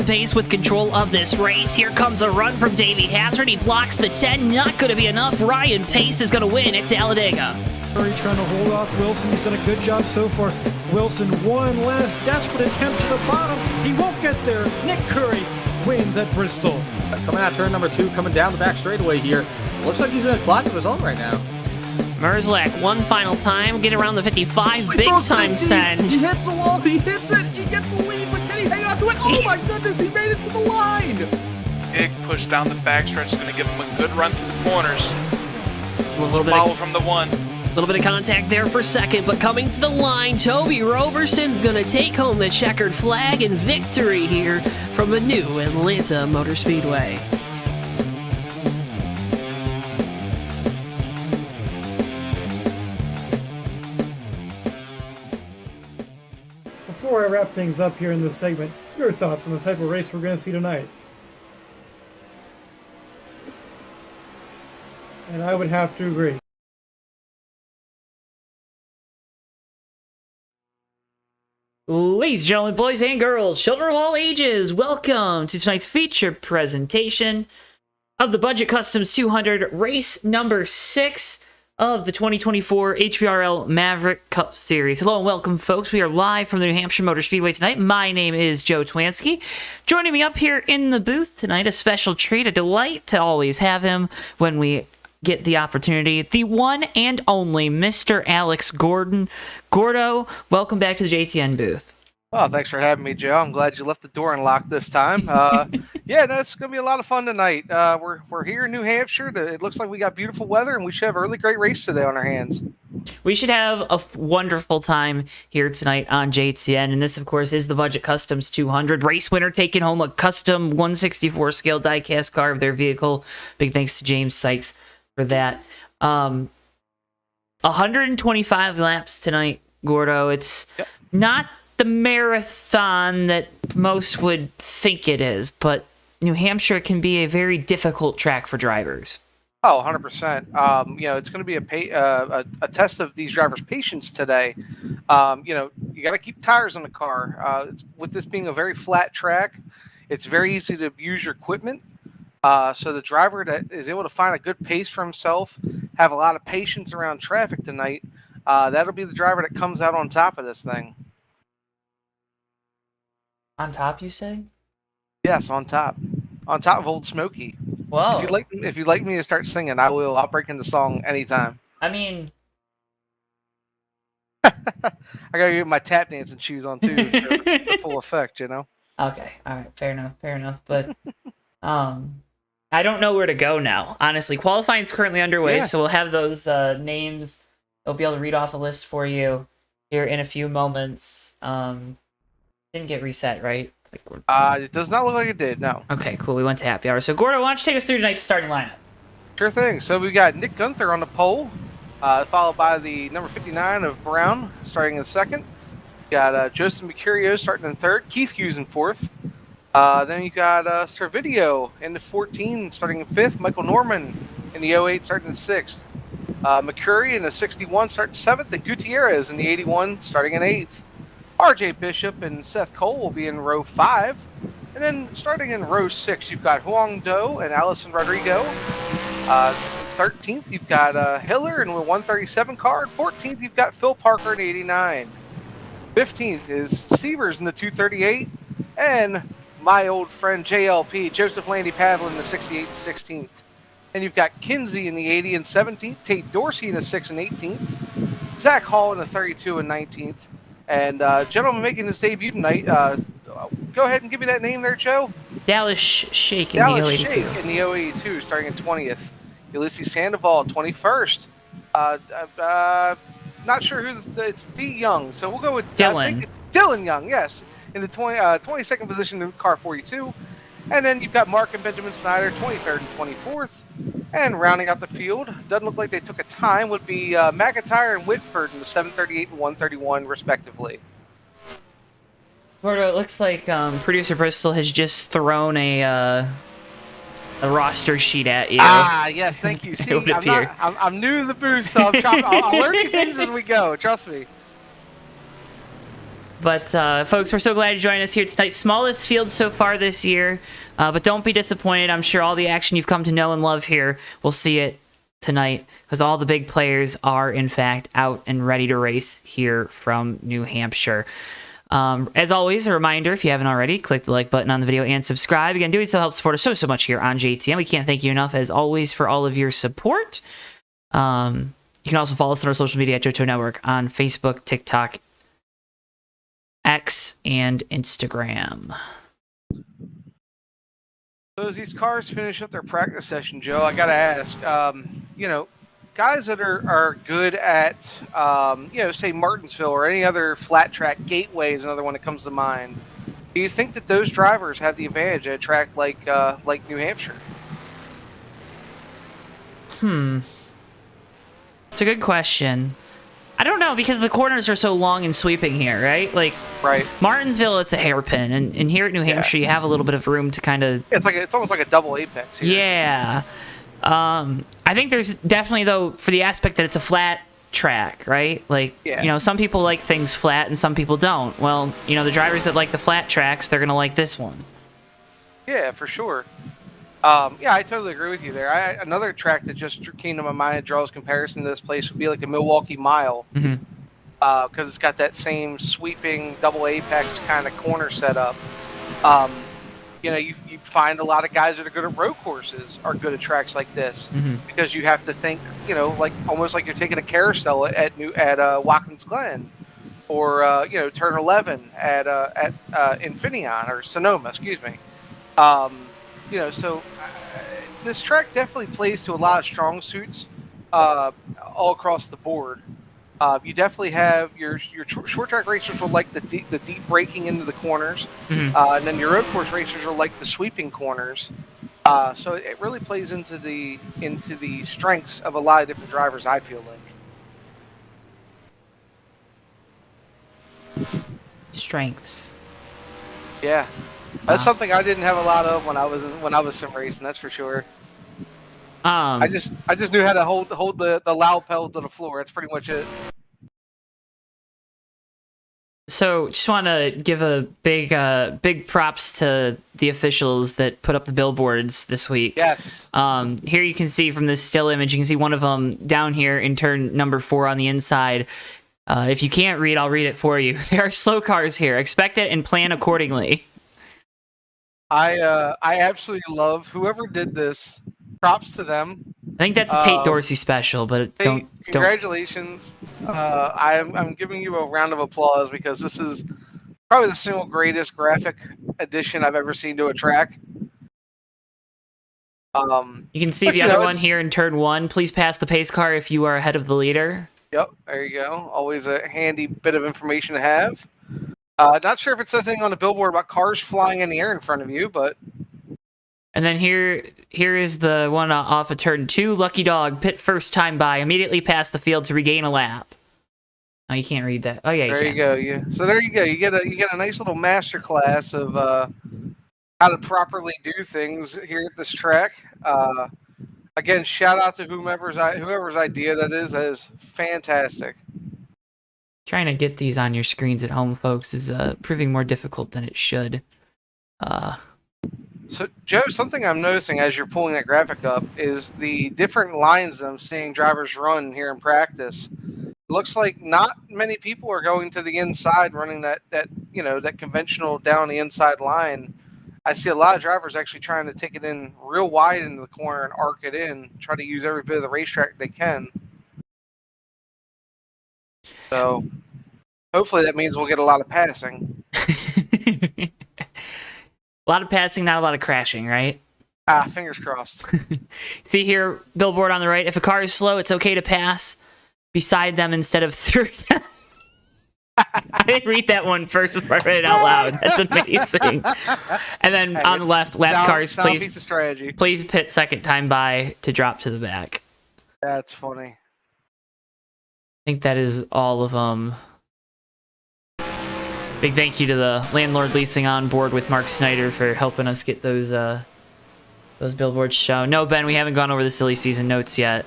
pace with control of this race. Here comes a run from Davey Hazard. He blocks the 10. Not going to be enough. Ryan Pace is going to win at Talladega. Curry trying to hold off Wilson. He's done a good job so far. Wilson, one last desperate attempt to the bottom. He won't get there. Nick Curry wins at Bristol. Coming out turn number 2, coming down the back straightaway here. Looks like he's in a class of his own right now. Merzlak, one final time, get around the 55, big time send. He hits the wall, he hits it, he gets the lead, but can he hang on to it? Oh my goodness, he made it to the line! Big push down the backstretch is going to give him a good run through the corners. Just a little bit Follow from the 1. A little bit of contact there for second, but coming to the line, Toby Roberson's going to take home the checkered flag and victory here from the new Atlanta Motor Speedway. Before I wrap things up here in this segment, your thoughts on the type of race we're going to see tonight? And I would have to agree. Ladies and gentlemen, boys and girls, children of all ages, welcome to tonight's feature presentation of the Budget Customs 200 race number 6 of the 2024 HVRL Maverick Cup Series. Hello and welcome, folks. We are live from the New Hampshire Motor Speedway tonight. My name is Joe Twansky. Joining me up here in the booth tonight, a special treat, a delight to always have him when we get the opportunity. The one and only Mr. Alex Gordon. Gordo, welcome back to the JTN booth. Oh, thanks for having me, Joe. I'm glad you left the door unlocked this time. Yeah, no, it's going to be a lot of fun tonight. We're here in New Hampshire. It looks like we got beautiful weather, and we should have a really great race today on our hands. We should have a wonderful time here tonight on JTN, and this, of course, is the Budget Customs 200. Race winner taking home a custom 1/64 scale die-cast car of their vehicle. Big thanks to James Sykes for that. 125 laps tonight, Gordo. It's not the marathon that most would think it is, but New Hampshire can be a very difficult track for drivers. Oh, 100%. It's going to be a test of these drivers' patience today. You got to keep tires on the car. With this being a very flat track, it's very easy to abuse your equipment. So the driver that is able to find a good pace for himself, have a lot of patience around traffic tonight, that'll be the driver that comes out on top of this thing. On top, you say? Yes, on top. On top of Old Smoky. Whoa. If you'd like me to start singing, I'll break into song anytime. I mean, I gotta get my tap dancing shoes on too for the full effect, you know? Okay, all right, fair enough. But I don't know where to go now, honestly. Qualifying is currently underway, so we'll have those names. I'll be able to read off a list for you here in a few moments. Didn't get reset, right? It does not look like it did, no. Okay, cool. We went to happy hour. So, Gordo, why don't you take us through tonight's starting lineup? Sure thing. So we got Nick Gunther on the pole, followed by the number 59 of Brown, starting in second. You got Joseph Mercurio starting in third, Keith Hughes in fourth. Then you got Servideo in the 14, starting in fifth. Michael Norman in the 08, starting in sixth. McCurry in the 61, starting seventh. And Gutierrez in the 81, starting in eighth. RJ Bishop and Seth Cole will be in row 5. And then starting in row 6, you've got Huang Do and Allison Rodrigo. 13th, you've got Hiller in the 137 car. 14th, you've got Phil Parker in 89. 15th is Sievers in the 238. And my old friend JLP, Joseph Landy Pavlin in the 68 and 16th. And you've got Kinsey in the 80 and 17th. Tate Dorsey in the 6 and 18th. Zach Hall in the 32 and 19th. And gentleman making his debut tonight, go ahead and give me that name there, Joe. Dallas Shake in the 082. Dallas Shake in the 082, starting in 20th. Ulysses Sandoval, 21st. Not sure who it's D. Young, so we'll go with Dylan. Dylan Young, yes, in the 22nd position in car 42. And then you've got Mark and Benjamin Snyder, 23rd and 24th. And rounding out the field, doesn't look like they took a time, would be McIntyre and Whitford in the 738 and 131, respectively. Gordo, it looks like producer Bristol has just thrown a roster sheet at you. Ah, yes, thank you. See, would appear. I'm new to the booth, so I'll learn these things as we go. Trust me. But folks, we're so glad you joined us here tonight. Smallest field so far this year, but don't be disappointed. I'm sure all the action you've come to know and love here, we'll see it tonight, because all the big players are in fact out and ready to race here from New Hampshire. As always, a reminder, if you haven't already, click the like button on the video and subscribe. Again, doing so helps support us so much here on JTN. We can't thank you enough, as always, for all of your support. You can also follow us on our social media at JoeTowNetwork on Facebook, TikTok, X, and Instagram. So as these cars finish up their practice session, Joe, I got to ask, guys that are good at, say Martinsville or any other flat track, Gateway is another one that comes to mind. Do you think that those drivers have the advantage at a track like New Hampshire? It's a good question. I don't know, because the corners are so long and sweeping here, right? Like, Right. Martinsville, it's a hairpin, and here at New Hampshire, you have a little bit of room to kind of... It's almost like a double apex here. Yeah. I think there's definitely, though, for the aspect that it's a flat track, right? Like, some people like things flat and some people don't. Well, the drivers that like the flat tracks, they're going to like this one. Yeah, for sure. I totally agree with you there. Another track that just came to my mind that draws comparison to this place would be like a Milwaukee Mile. Because it's got that same sweeping double apex kind of corner setup. You find a lot of guys that are good at road courses are good at tracks like this, because you have to think, like almost like you're taking a carousel at Watkins Glen, or Turn 11 at Infineon or Sonoma, excuse me. So this track definitely plays to a lot of strong suits all across the board. You definitely have your short track racers will like the deep braking into the corners, and then your road course racers will like the sweeping corners. So it really plays into the strengths of a lot of different drivers, I feel like. Strengths. Yeah. That's something I didn't have a lot of when I was sim racing. That's for sure. I just knew how to hold the loud pedal to the floor. That's pretty much it. So, just want to give a big props to the officials that put up the billboards this week. Yes. Here you can see from this still image, you can see one of them down here in turn number 4 on the inside. If you can't read, I'll read it for you. There are slow cars here. Expect it and plan accordingly. I absolutely love whoever did this. Props to them. I think that's a Tate Dorsey special, but don't. Congratulations. I'm giving you a round of applause, because this is probably the single greatest graphic addition I've ever seen to a track. You can see the other one here in turn 1. Please pass the pace car if you are ahead of the leader. Yep, there you go. Always a handy bit of information to have. Not sure if it says anything on the billboard about cars flying in the air in front of you, but... And then here is the one off of turn 2. Lucky Dog, pit first time by, immediately past the field to regain a lap. Oh, you can't read that. Oh, yeah, there you go. Yeah. So there you go. You get a nice little master class of how to properly do things here at this track. Again, shout out to whoever's idea that is. That is fantastic. Trying to get these on your screens at home, folks, is proving more difficult than it should. So, Joe, something I'm noticing as you're pulling that graphic up is the different lines that I'm seeing drivers run here in practice. It looks like not many people are going to the inside running that conventional down the inside line. I see a lot of drivers actually trying to take it in real wide into the corner and arc it in, try to use every bit of the racetrack they can. So hopefully that means we'll get a lot of passing. A lot of passing, not a lot of crashing, right? Fingers crossed. See here, billboard on the right. If a car is slow, it's okay to pass beside them instead of through them. I didn't read that one first before I read it out loud. That's amazing. And then on the left, lap cars, please, piece of strategy. Please pit second time by to drop to the back. That's funny. I think that is all of them. Big thank you to the Landlord Leasing on board with Mark Snyder for helping us get those billboards shown. No, Ben, we haven't gone over the silly season notes yet.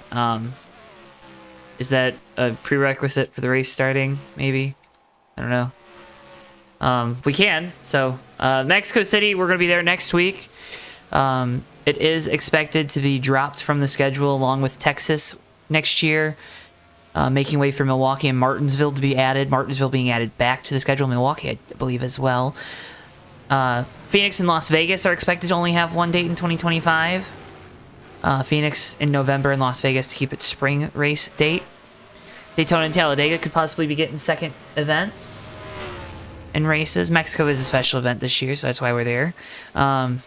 Is that a prerequisite for the race starting? Maybe? I don't know. We can. So Mexico City, we're going to be there next week. It is expected to be dropped from the schedule along with Texas next year, making way for Milwaukee and Martinsville to be added. Martinsville being added back to the schedule. Milwaukee, I believe, as well. Phoenix and Las Vegas are expected to only have one date in 2025. Phoenix in November and Las Vegas to keep its spring race date. Daytona and Talladega could possibly be getting second events and races. Mexico is a special event this year, so that's why we're there. On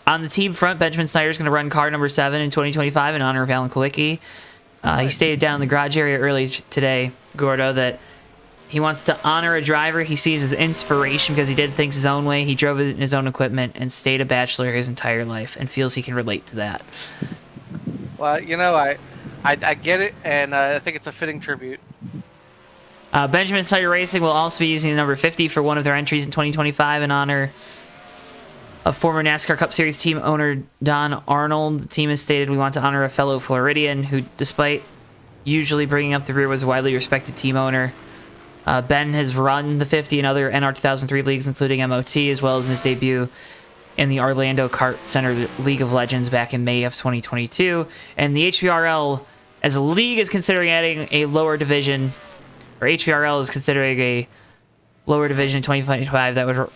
the team front, Benjamin Snyder is going to run car number 7 in 2025 in honor of Alan Kulwicki. He stated down in the garage area early today, Gordo, that he wants to honor a driver he sees as inspiration because he did things his own way. He drove it in his own equipment and stayed a bachelor his entire life and feels he can relate to that. Well, I get it, and I think it's a fitting tribute. Benjamin Snyder Racing will also be using the number 50 for one of their entries in 2025 in honor of former NASCAR Cup Series team owner Don Arnold. The team has stated, we want to honor a fellow Floridian who, despite usually bringing up the rear, was a widely respected team owner. Ben has run the 50 in other NR 2003 leagues, including MOT, as well as his debut in the Orlando Kart Center League of Legends back in May of 2022. And the HVRL, as a league, is considering adding a lower division, or HVRL is considering a lower division in 2025 that would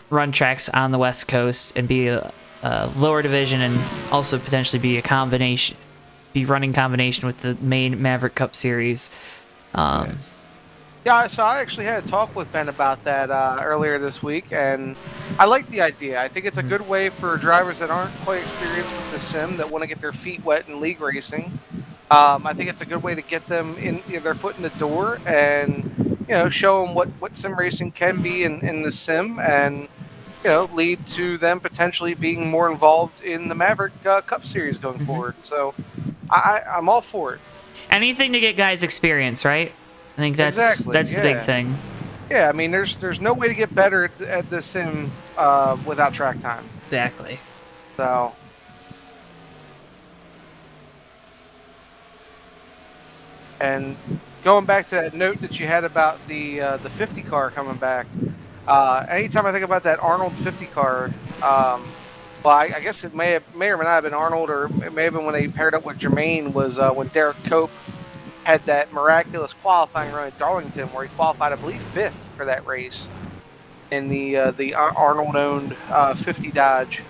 run tracks on the West Coast and be a lower division and also potentially be running combination with the main Maverick Cup Series. Yeah, so I actually had a talk with Ben about that earlier this week, and I like the idea. I think it's a good way for drivers that aren't quite experienced with the sim, that want to get their feet wet in league racing. I think it's a good way to get them in their foot in the door and show them what sim racing can be in the sim, and lead to them potentially being more involved in the Maverick Cup Series going forward. So I'm all for it. Anything to get guys experience, right? I think that's the big thing. Yeah, I mean, there's no way to get better at the sim without track time. Exactly. So. And going back to that note that you had about the 50 car coming back, anytime I think about that Arnold 50 car, well, I guess it may or may not have been Arnold, or it may have been when they paired up with Jermaine, was when Derek Cope had that miraculous qualifying run at Darlington where he qualified, I believe, 5th for that race in the Arnold-owned 50 Dodge.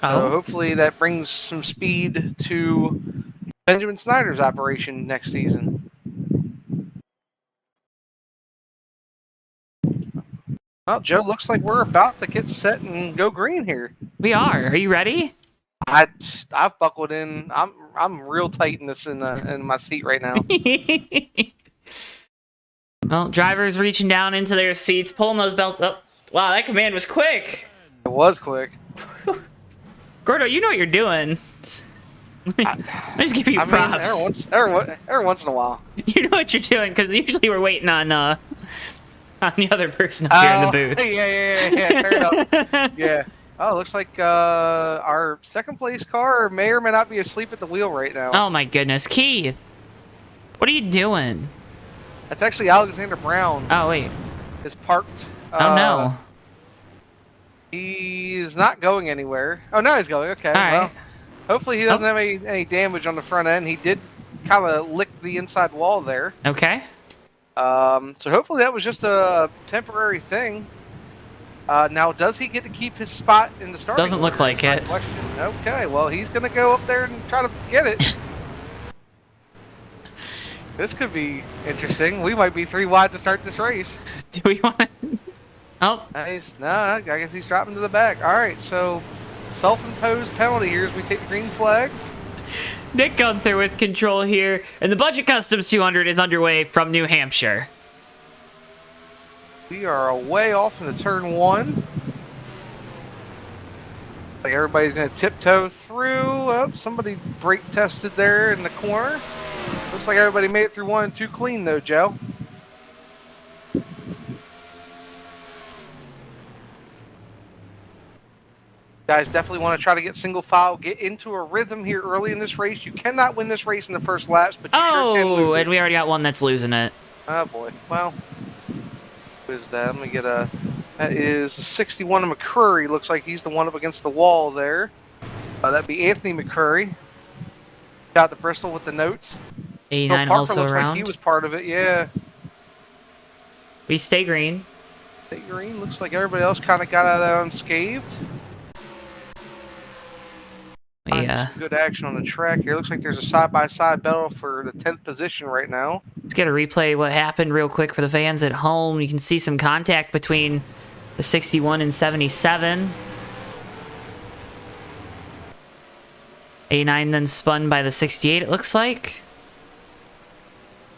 So hopefully that brings some speed to Benjamin Snyder's operation next season. Well, Joe, looks like we're about to get set and go green here. We are. Are you ready? I've buckled in. I'm real tight in this in my seat right now. Well, drivers reaching down into their seats, pulling those belts up. Wow, that command was quick. It was quick. Gordo, you know what you're doing. Let me just give you props. Every once in a while. You know what you're doing, because usually we're waiting on the other person up here in the booth. Yeah. Fair enough. Yeah. Oh, looks like our second place car may or may not be asleep at the wheel right now. Oh my goodness, Keith, what are you doing? That's actually Alexander Brown. Oh wait, is parked. Oh no. He's not going anywhere. Oh, no, he's going. Okay. All right. Well, hopefully he doesn't have any damage on the front end. He did kind of lick the inside wall there. Okay. So hopefully that was just a temporary thing. Now, does he get to keep his spot in the starting Doesn't look like it. Question. Okay, well, he's going to go up there and try to get it. This could be interesting. We might be 3 wide to start this race. Do we want to... Oh. Nice. No, I guess he's dropping to the back. All right, so self-imposed penalty here as we take the green flag. Nick Gunther with control here, and the Budget Customs 200 is underway from New Hampshire. We are away off into turn 1. Like everybody's going to tiptoe through. Oh, somebody brake tested there in the corner. Looks like everybody made it through 1 and 2 clean, though, Joe. Guys definitely want to try to get single file, get into a rhythm here early in this race. You cannot win this race in the first laps, but you sure can lose it. And we already got one that's losing it. Oh boy. Well, who is that? Let me get a. That is 61 of McCurry. Looks like he's the one up against the wall there. That'd be Anthony McCurry. Got the Bristol with the notes. Phil 89 Parker also looks around. like he was part of it. Yeah. We stay green. Stay green. Looks like everybody else kind of got out of that unscathed. Yeah. Good action on the track here. Looks like there's a side-by-side battle for the 10th position right now. Let's get a replay what happened real quick for the fans at home. You can see some contact between the 61 and 77. 89 then spun by the 68, it looks like.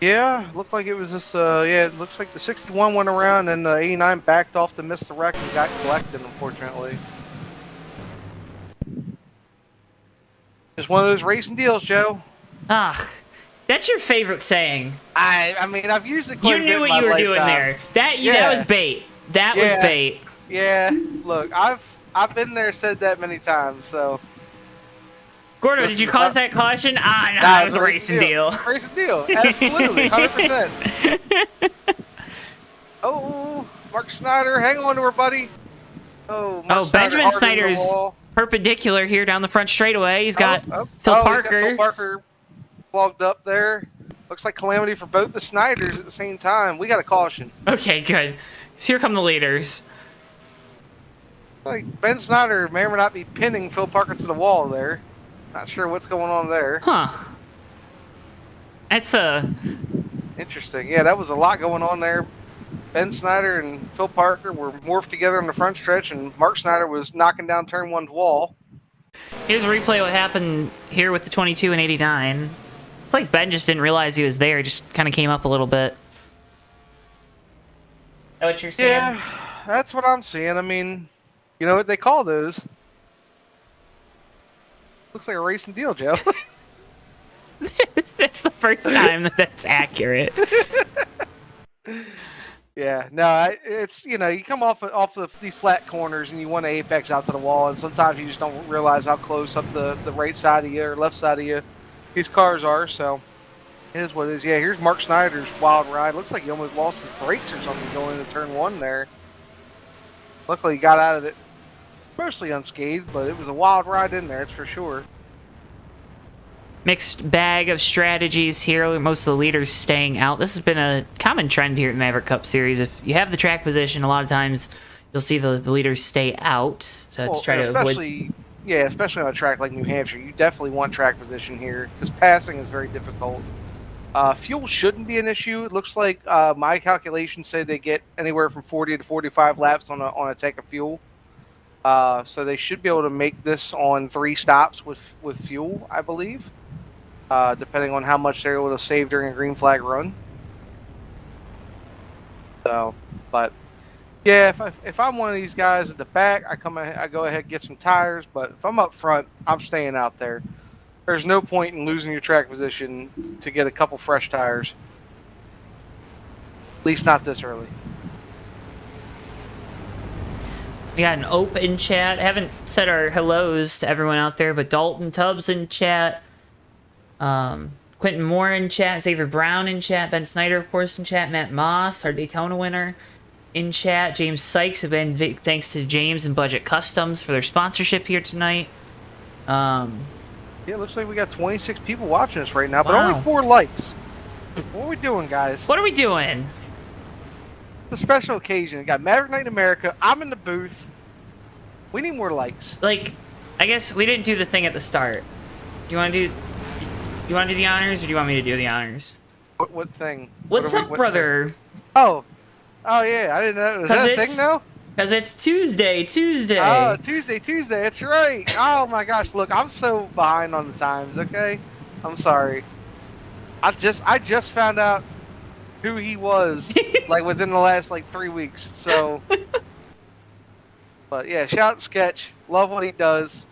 Yeah, looked like it was this, yeah, it looks like the 61 went around and the 89 backed off to miss the wreck and got collected, unfortunately. Just one of those racing deals, Joe. Ah, that's your favorite saying. I mean, I've used it quite You a bit knew in what my you were lifetime. doing there. That Yeah. was bait. That was Yeah. bait. Yeah, look, I've been there, said that many times, so. Gordo, This did you is cause not- that caution? Ah, no, Nah, it it's was a racing deal. Racing deal, absolutely, 100%. Oh, Mark Snyder, hang on to her, buddy. Oh, Mark Oh, Snyder Benjamin hard into the Snyder's wall. perpendicular here down the front straightaway. He's got Phil Phil Parker. Parker. Phil Parker clogged up there. Looks like calamity for both the Snyders at the same time. We got a caution. Okay, good. So here come the leaders. Like Ben Snyder may or may not be pinning Phil Parker to the wall there. Not sure what's going on there. Huh. That's Interesting. Yeah, that was a lot going on there. Ben Snyder and Phil Parker were morphed together on the front stretch, and Mark Snyder was knocking down turn one's wall. Here's a replay of what happened here with the 22 and 89. It's like Ben just didn't realize he was there. Just kind of came up a little bit. Is that what you're saying? Yeah, that's what I'm seeing. I mean, you know what they call those? Looks like a racing deal, Joe. That's the first time that's accurate. Yeah, no, it's, you know, you come off of these flat corners and you want to apex out to the wall, and sometimes you just don't realize how close up the right side of you or left side of you these cars are. So it is what it is. Yeah, here's Mark Snyder's wild ride. Looks like he almost lost his brakes or something going into turn one there. Luckily, he got out of it mostly unscathed, but it was a wild ride in there, it's for sure. Mixed bag of strategies here. Most of the leaders staying out. This has been a common trend here at the Maverick Cup Series. If you have the track position, a lot of times you'll see the leaders stay out. So to try to avoid. Yeah, especially on a track like New Hampshire, you definitely want track position here because passing is very difficult. Fuel shouldn't be an issue. It looks like my calculations say they get anywhere from 40 to 45 laps on a tank of fuel. So they should be able to make this on 3 stops with fuel, I believe, depending on how much they're able to save during a green flag run. So, but yeah, if I'm one of these guys at the back, I go ahead and get some tires. But if I'm up front, I'm staying out there. There's no point in losing your track position to get a couple fresh tires. At least not this early. We got an open chat. I haven't said our hellos to everyone out there, but Dalton Tubbs in chat. Quentin Moore in chat. Xavier Brown in chat. Ben Snyder, of course, in chat. Matt Moss, our Daytona winner, in chat. James Sykes, again, big thanks to James and Budget Customs for their sponsorship here tonight. Yeah, it looks like we got 26 people watching us right now, but Wow. only 4 likes. What are we doing, guys? What are we doing? It's a special occasion. We got Maverick Night in America. I'm in the booth. We need more likes. Like, I guess we didn't do the thing at the start. Do you want to do? You want to do the honors, or do you want me to do the honors? What thing? What's up, brother? Thing? Oh, yeah. I didn't know. Is that a thing now? Because it's Tuesday. Oh, Tuesday. That's right. Oh my gosh. Look, I'm so behind on the times. Okay, I'm sorry. I just found out who he was like within the last 3 weeks. So, but yeah, shout out Sketch. Love what he does.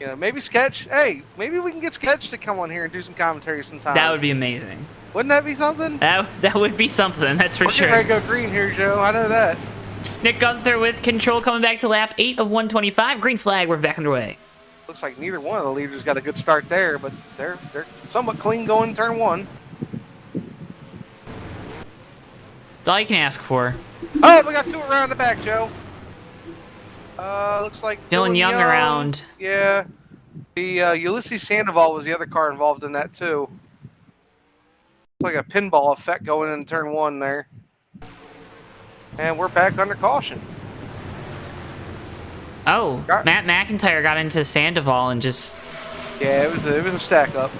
You know, maybe Sketch. Hey, maybe we can get Sketch to come on here and do some commentary sometime. That would be amazing. Wouldn't that be something? That would be something. That's for We're sure. getting ready to go green here, Joe. I know that. Nick Gunther with control coming back to lap 8 of 125. Green flag. We're back underway. Looks like neither one of the leaders got a good start there, but they're somewhat clean going turn one. That's all you can ask for. Oh, we got two around the back, Joe. Looks like Dylan Young around. Yeah. The Ulysses Sandoval was the other car involved in that too. It's like a pinball effect going in turn one there. And we're back under caution. Oh, Matt McIntyre got into Sandoval and just... Yeah, it was a stack up.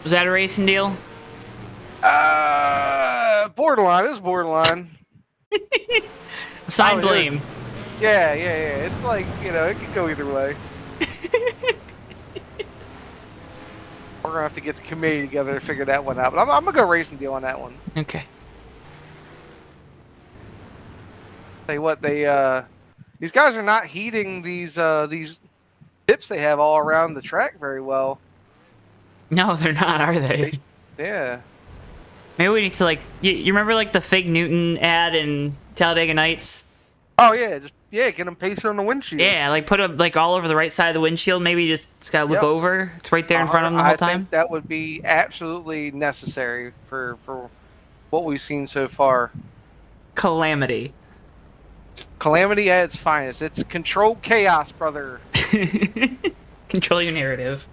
Was that a racing deal? Borderline. It was borderline. Assign blame. Yeah. It's like, it could go either way. We're gonna have to get the committee together to figure that one out. But I'm gonna go racing deal on that one. Okay. Tell you what, these guys are not heating these dips they have all around the track very well. No, they're not, are they? Yeah. Maybe we need to, like... You remember, like, the Fig Newton ad in Talladega Nights? Oh, yeah. Get them pasted on the windshield. Yeah, like, put them, like, all over the right side of the windshield. Maybe you just gotta look over. It's right there in front of them the whole time. I think that would be absolutely necessary for what we've seen so far. Calamity. Calamity at its finest. It's controlled chaos, brother. Control your narrative.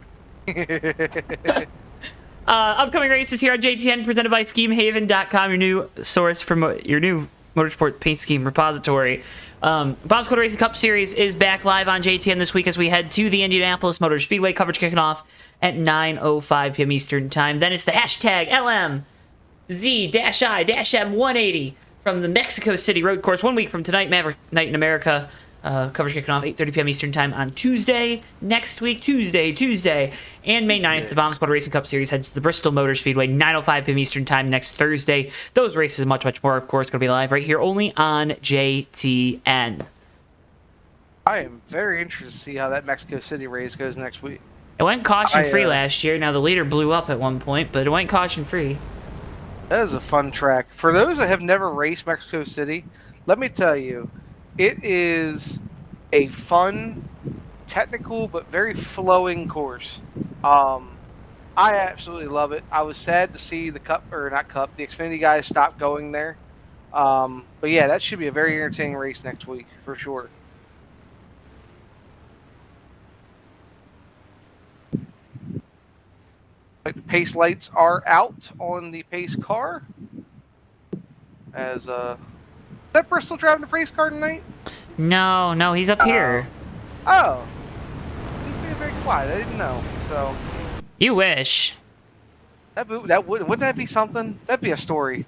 Upcoming races here on JTN, presented by SchemeHaven.com, your new source for your new motorsport paint scheme repository. Bomb Squad Racing Cup Series is back live on JTN this week as we head to the Indianapolis Motor Speedway. Coverage kicking off at 9:05 p.m. Eastern Time. Then it's the hashtag LMZ-I-M180 from the Mexico City road course. 1 week from tonight, Maverick Night in America. Coverage kicking off 8:30 p.m. Eastern Time on Tuesday. Next week, Tuesday. And May 9th, the Bomb Squad Racing Cup Series heads to the Bristol Motor Speedway, 9:05 p.m. Eastern Time next Thursday. Those races and much, much more, of course, going to be live right here only on JTN. I am very interested to see how that Mexico City race goes next week. It went caution-free last year. Now, the leader blew up at one point, but it went caution-free. That is a fun track. For those that have never raced Mexico City, let me tell you, it is a fun, technical, but very flowing course. I absolutely love it. I was sad to see the the Xfinity guys stop going there. But yeah, that should be a very entertaining race next week, for sure. The pace lights are out on the pace car. Is that Bristol driving the race car tonight? No, he's up here. Oh. He's being very quiet. I didn't know. So. You wish. Wouldn't that be something? That'd be a story.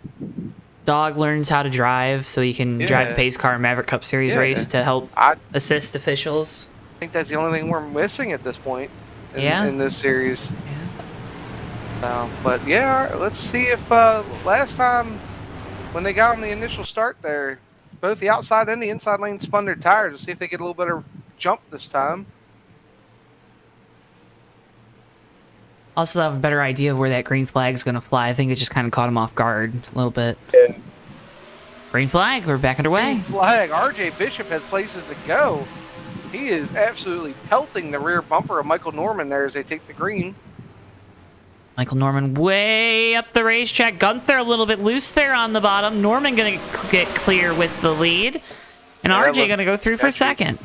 Dog learns how to drive so he can drive the pace car in Maverick Cup Series race to help assist officials. I think that's the only thing we're missing at this point in this series. But yeah, let's see if last time when they got on the initial start there, both the outside and the inside lane spun their tires to see if they get a little better jump this time. Also have a better idea of where that green flag is going to fly. I think it just kind of caught him off guard a little bit. Yeah. Green flag, we're back underway. Green flag. RJ Bishop has places to go. He is absolutely pelting the rear bumper of Michael Norman there as they take the green. Michael Norman way up the racetrack. Gunther a little bit loose there on the bottom. Norman going to get clear with the lead. And RJ going to go through for second.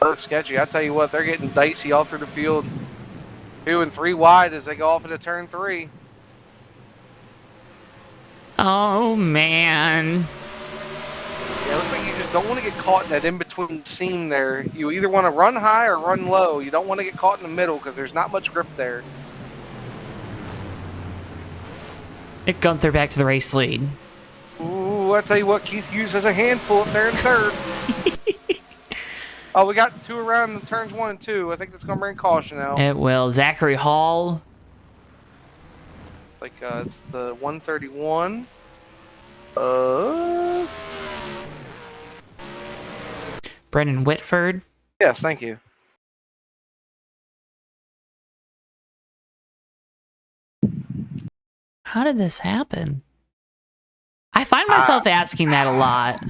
Looks sketchy. I tell you what, they're getting dicey all through the field. 2 and 3 wide as they go off into turn 3. Oh, man. Yeah, it looks like you just don't want to get caught in that in-between seam there. You either want to run high or run low. You don't want to get caught in the middle because there's not much grip there. Nick Gunther back to the race lead. Ooh, I tell you what, Keith Hughes has a handful up there in third. Oh, we got 2 around in turns 1 and 2. I think that's going to bring caution out. It will. Zachary Hall. Like, it's the 131. Brendan Whitford. Yes, thank you. How did this happen? I find myself asking that a lot.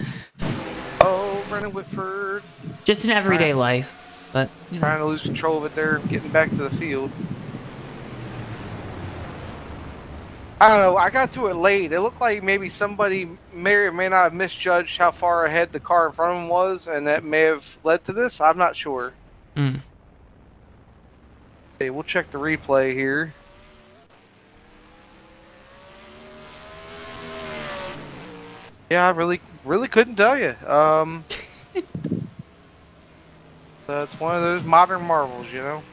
Oh, Brendan Whitford. Just in everyday life. But trying to lose control of it there, getting back to the field. I don't know. I got to it late. It looked like maybe somebody may or may not have misjudged how far ahead the car in front of him was, and that may have led to this. I'm not sure. Mm. Okay, we'll check the replay here. Yeah, I really couldn't tell you. That's one of those modern marvels, you know.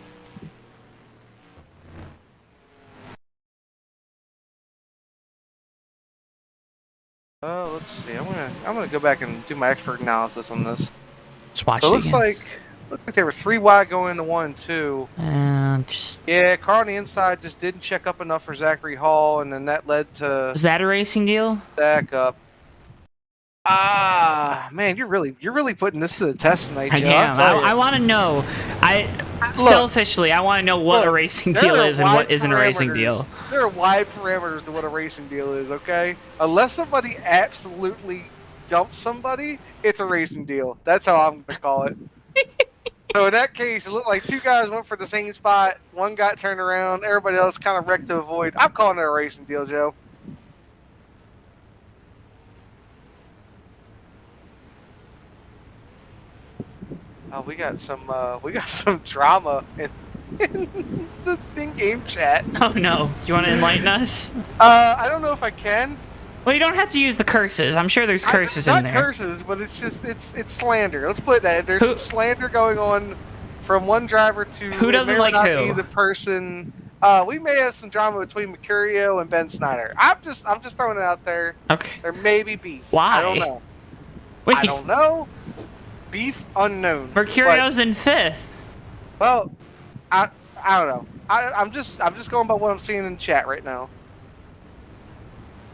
Let's see. I'm gonna go back and do my expert analysis on this. Let's watch So it it looks again. like they were 3 wide going into 1 and 2. And just, Yeah, car on the inside just didn't check up enough for Zachary Hall, and then that led to was that a racing deal? back up. Ah, man, you're really putting this to the test tonight, I Joe. am. I want to know. Selfishly, I want to know what a racing deal is and what isn't a racing deal. There are wide parameters to what a racing deal is, okay? Unless somebody absolutely dumps somebody, it's a racing deal. That's how I'm going to call it. So in that case, it looked like 2 guys went for the same spot. 1 got turned around. Everybody else kind of wrecked to avoid. I'm calling it a racing deal, Joe. Oh, we got some drama in the in-game chat. Oh no! Do you want to enlighten us? I don't know if I can. Well, you don't have to use the curses. I'm sure there's curses in there. Not curses, but it's just it's slander. Let's put that. There's some slander going on from one driver to who doesn't like who? Be the person. We may have some drama between Mercurio and Ben Snyder. I'm just throwing it out there. Okay. There may be beef. Why? I don't know. Wait. I don't know. Beef unknown. Mercurio's in 5th. Well, I don't know. I'm just going by what I'm seeing in the chat right now.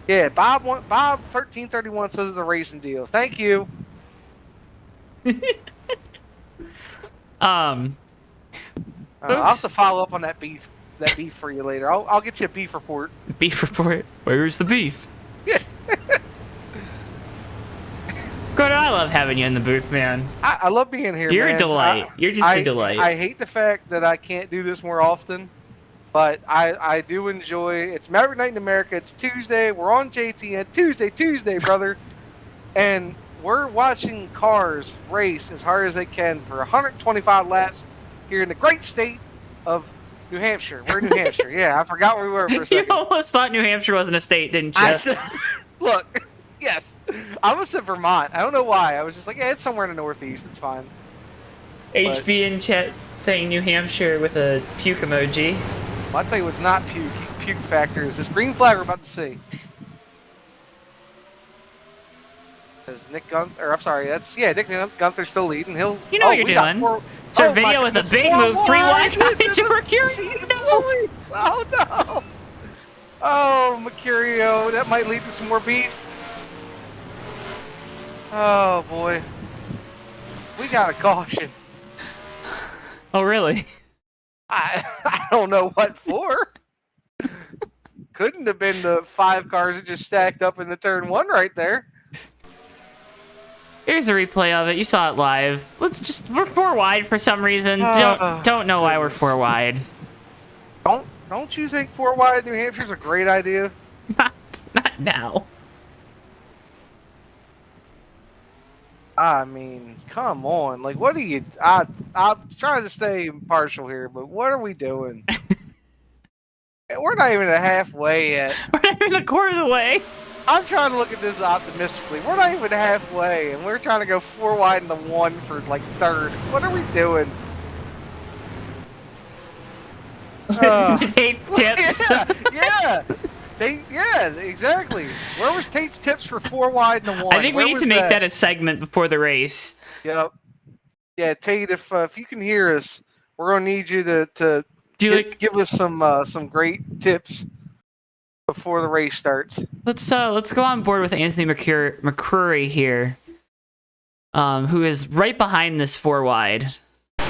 Yeah, Bob 1331 says it's a racing deal. Thank you. I'll have to follow up on that beef for you later. I'll get you a beef report. Beef report. Where's the beef? Yeah. Good, I love having you in the booth, man. I love being here. You're man. a delight. You're just a delight. I hate the fact that I can't do this more often, but I do enjoy. It's Maverick Night in America. It's Tuesday. We're on JTN. Tuesday, brother, and we're watching cars race as hard as they can for 125 laps here in the great state of New Hampshire. We're in New Hampshire. Yeah, I forgot where we were for a second. You almost thought New Hampshire wasn't a state, didn't you? Look. Yes, I was in Vermont. I don't know why. I was just like, yeah, it's somewhere in the Northeast. It's fine. HB in chat saying New Hampshire with a puke emoji. Well, I'll tell you what's not puke factor is this green flag we're about to see. Is Nick Gunther? Or I'm sorry, Nick Gunther's still leading. You know what you're doing. It's our video with a big move, 3 wide into Mercurio. No. Oh no! Oh, Mercurio, that might lead to some more beef. Oh boy, we got a caution. Oh really? I don't know what for. Couldn't have been the 5 cars that just stacked up in the turn 1 right there. Here's a replay of it. You saw it live. We're 4 wide for some reason. Don't know why we're 4 wide. Don't you think 4 wide New Hampshire's a great idea? Not now. I mean, come on. Like, what are you... I'm trying to stay impartial here, but what are we doing? We're not even halfway yet. We're not even a quarter of the way. I'm trying to look at this optimistically. We're not even halfway, and we're trying to go 4 wide into 1 for, like, 3rd. What are we doing? Tate's tips. Yeah, exactly. Where was Tate's tips for 4 wide and 1? I think we need to make that a segment before the race. Yep. Yeah, Tate, if you can hear us, we're gonna need you to give us some great tips before the race starts. Let's go on board with Anthony McCurry here, who is right behind this 4 wide. I'm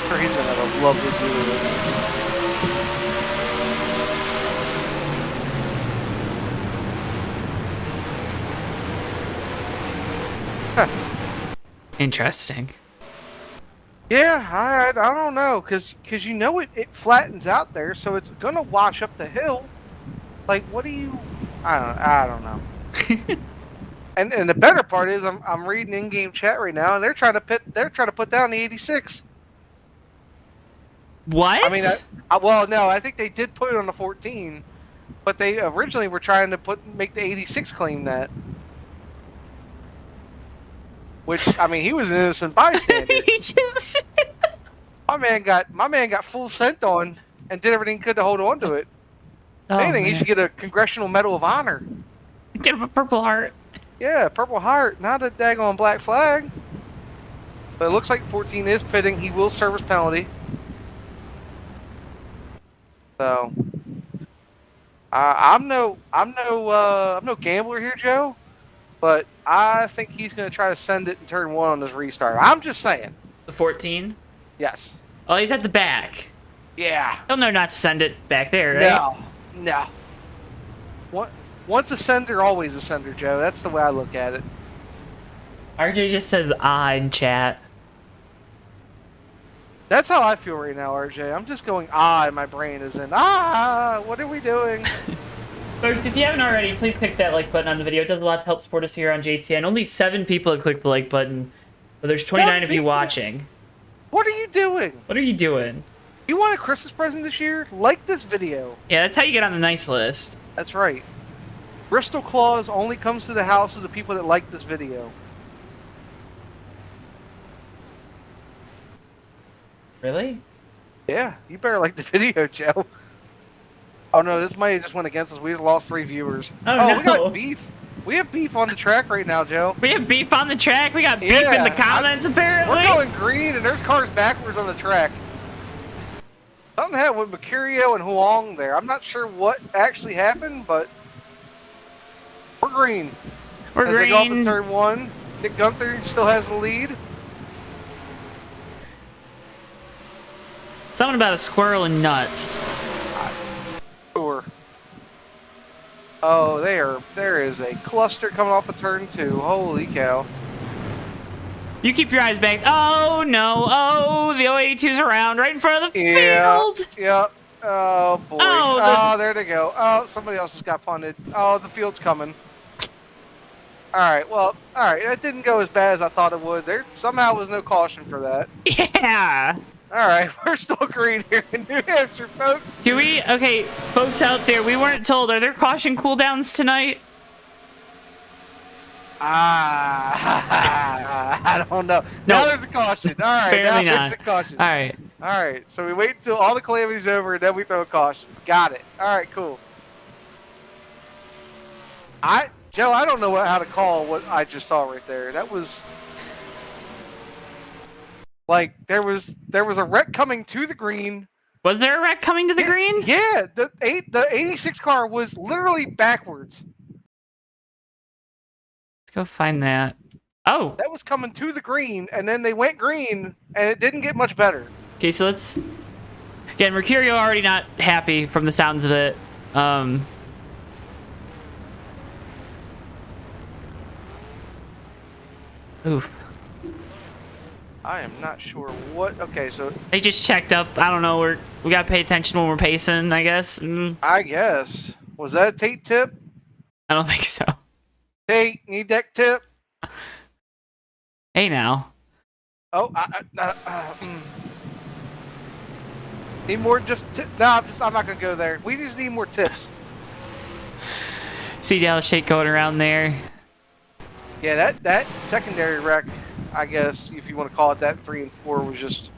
sure he's gonna have a lovely view of this. Interesting. Yeah, I don't know, because you know it flattens out there, so it's gonna wash up the hill. Like, what do you? I don't know. And the better part is I'm reading in-game chat right now, and they're trying to put down the 86. What? I mean, well, no, I think they did put it on the 14, but they originally were trying to make the 86 claim that. Which, I mean, he was an innocent bystander. He just... my man got full sent on and did everything he could to hold on to it. If Oh, anything, he man. should get a Congressional Medal of Honor. Get him a Purple Heart. Yeah, Purple Heart, not a daggone black flag. But it looks like 14 is pitting. He will serve his penalty. So, I'm no gambler here, Joe. But I think he's going to try to send it in turn 1 on this restart. I'm just saying. The 14? Yes. Oh, he's at the back. Yeah. He'll know not to send it back there, right? No. Once a sender, always a sender, Joe. That's the way I look at it. RJ just says in chat. That's how I feel right now, RJ. I'm just going and my brain is in what are we doing? Folks, if you haven't already, please click that like button on the video. It does a lot to help support us here on JTN. Only 7 people have clicked the like button, but there's 29 of you watching. What are you doing? What are you doing? You want a Christmas present this year? Like this video. Yeah, that's how you get on the nice list. That's right. Bristol Claus only comes to the houses of people that like this video. Really? Yeah, you better like the video, Joe. Oh no, this might have just went against us. We lost 3 viewers. Oh, no. We got beef. We have beef on the track right now, Joe. We have beef on the track. We got beef in the comments, apparently. We're going green, and there's cars backwards on the track. Something happened with Mercurio and Huang there. I'm not sure what actually happened, but we're green. We're As green. they go up in turn 1, Nick Gunther still has the lead. Something about a squirrel and nuts. Sure. Oh, there is a cluster coming off of turn 2. Holy cow. You keep your eyes back. Oh, no. Oh, the 082's around right in front of the field. Yep. Oh, boy. Oh, there they go. Oh, somebody else just got punted. Oh, the field's coming. All right, well, all right. That didn't go as bad as I thought it would. There somehow was no caution for that. Yeah. All right, we're still green here in New Hampshire, folks. Do we? Okay, folks out there, we weren't told. Are there caution cooldowns tonight? I don't know. No. Now there's a caution. All right, Apparently now not. there's a caution. All right. All right, so we wait until all the calamity's over, and then we throw a caution. Got it. All right, cool. Joe, I don't know how to call what I just saw right there. That was like there was a wreck coming to the green. Was there a wreck coming to the green? Yeah, the 86 car was literally backwards. Let's go find that. Oh. That was coming to the green, and then they went green, and it didn't get much better. Okay, so let's... Again, Mercurio already not happy from the sounds of it. Oof. I am not sure what... Okay, so... They just checked up. I don't know. We gotta pay attention when we're pacing, I guess. I guess. Was that a Tate tip? I don't think so. Tate, need deck tip? Hey, now. Oh, need more just no, I'm not gonna go there. We just need more tips. See Dallas Shake going around there. Yeah, that secondary wreck, I guess, if you want to call it that, 3 and 4 was just.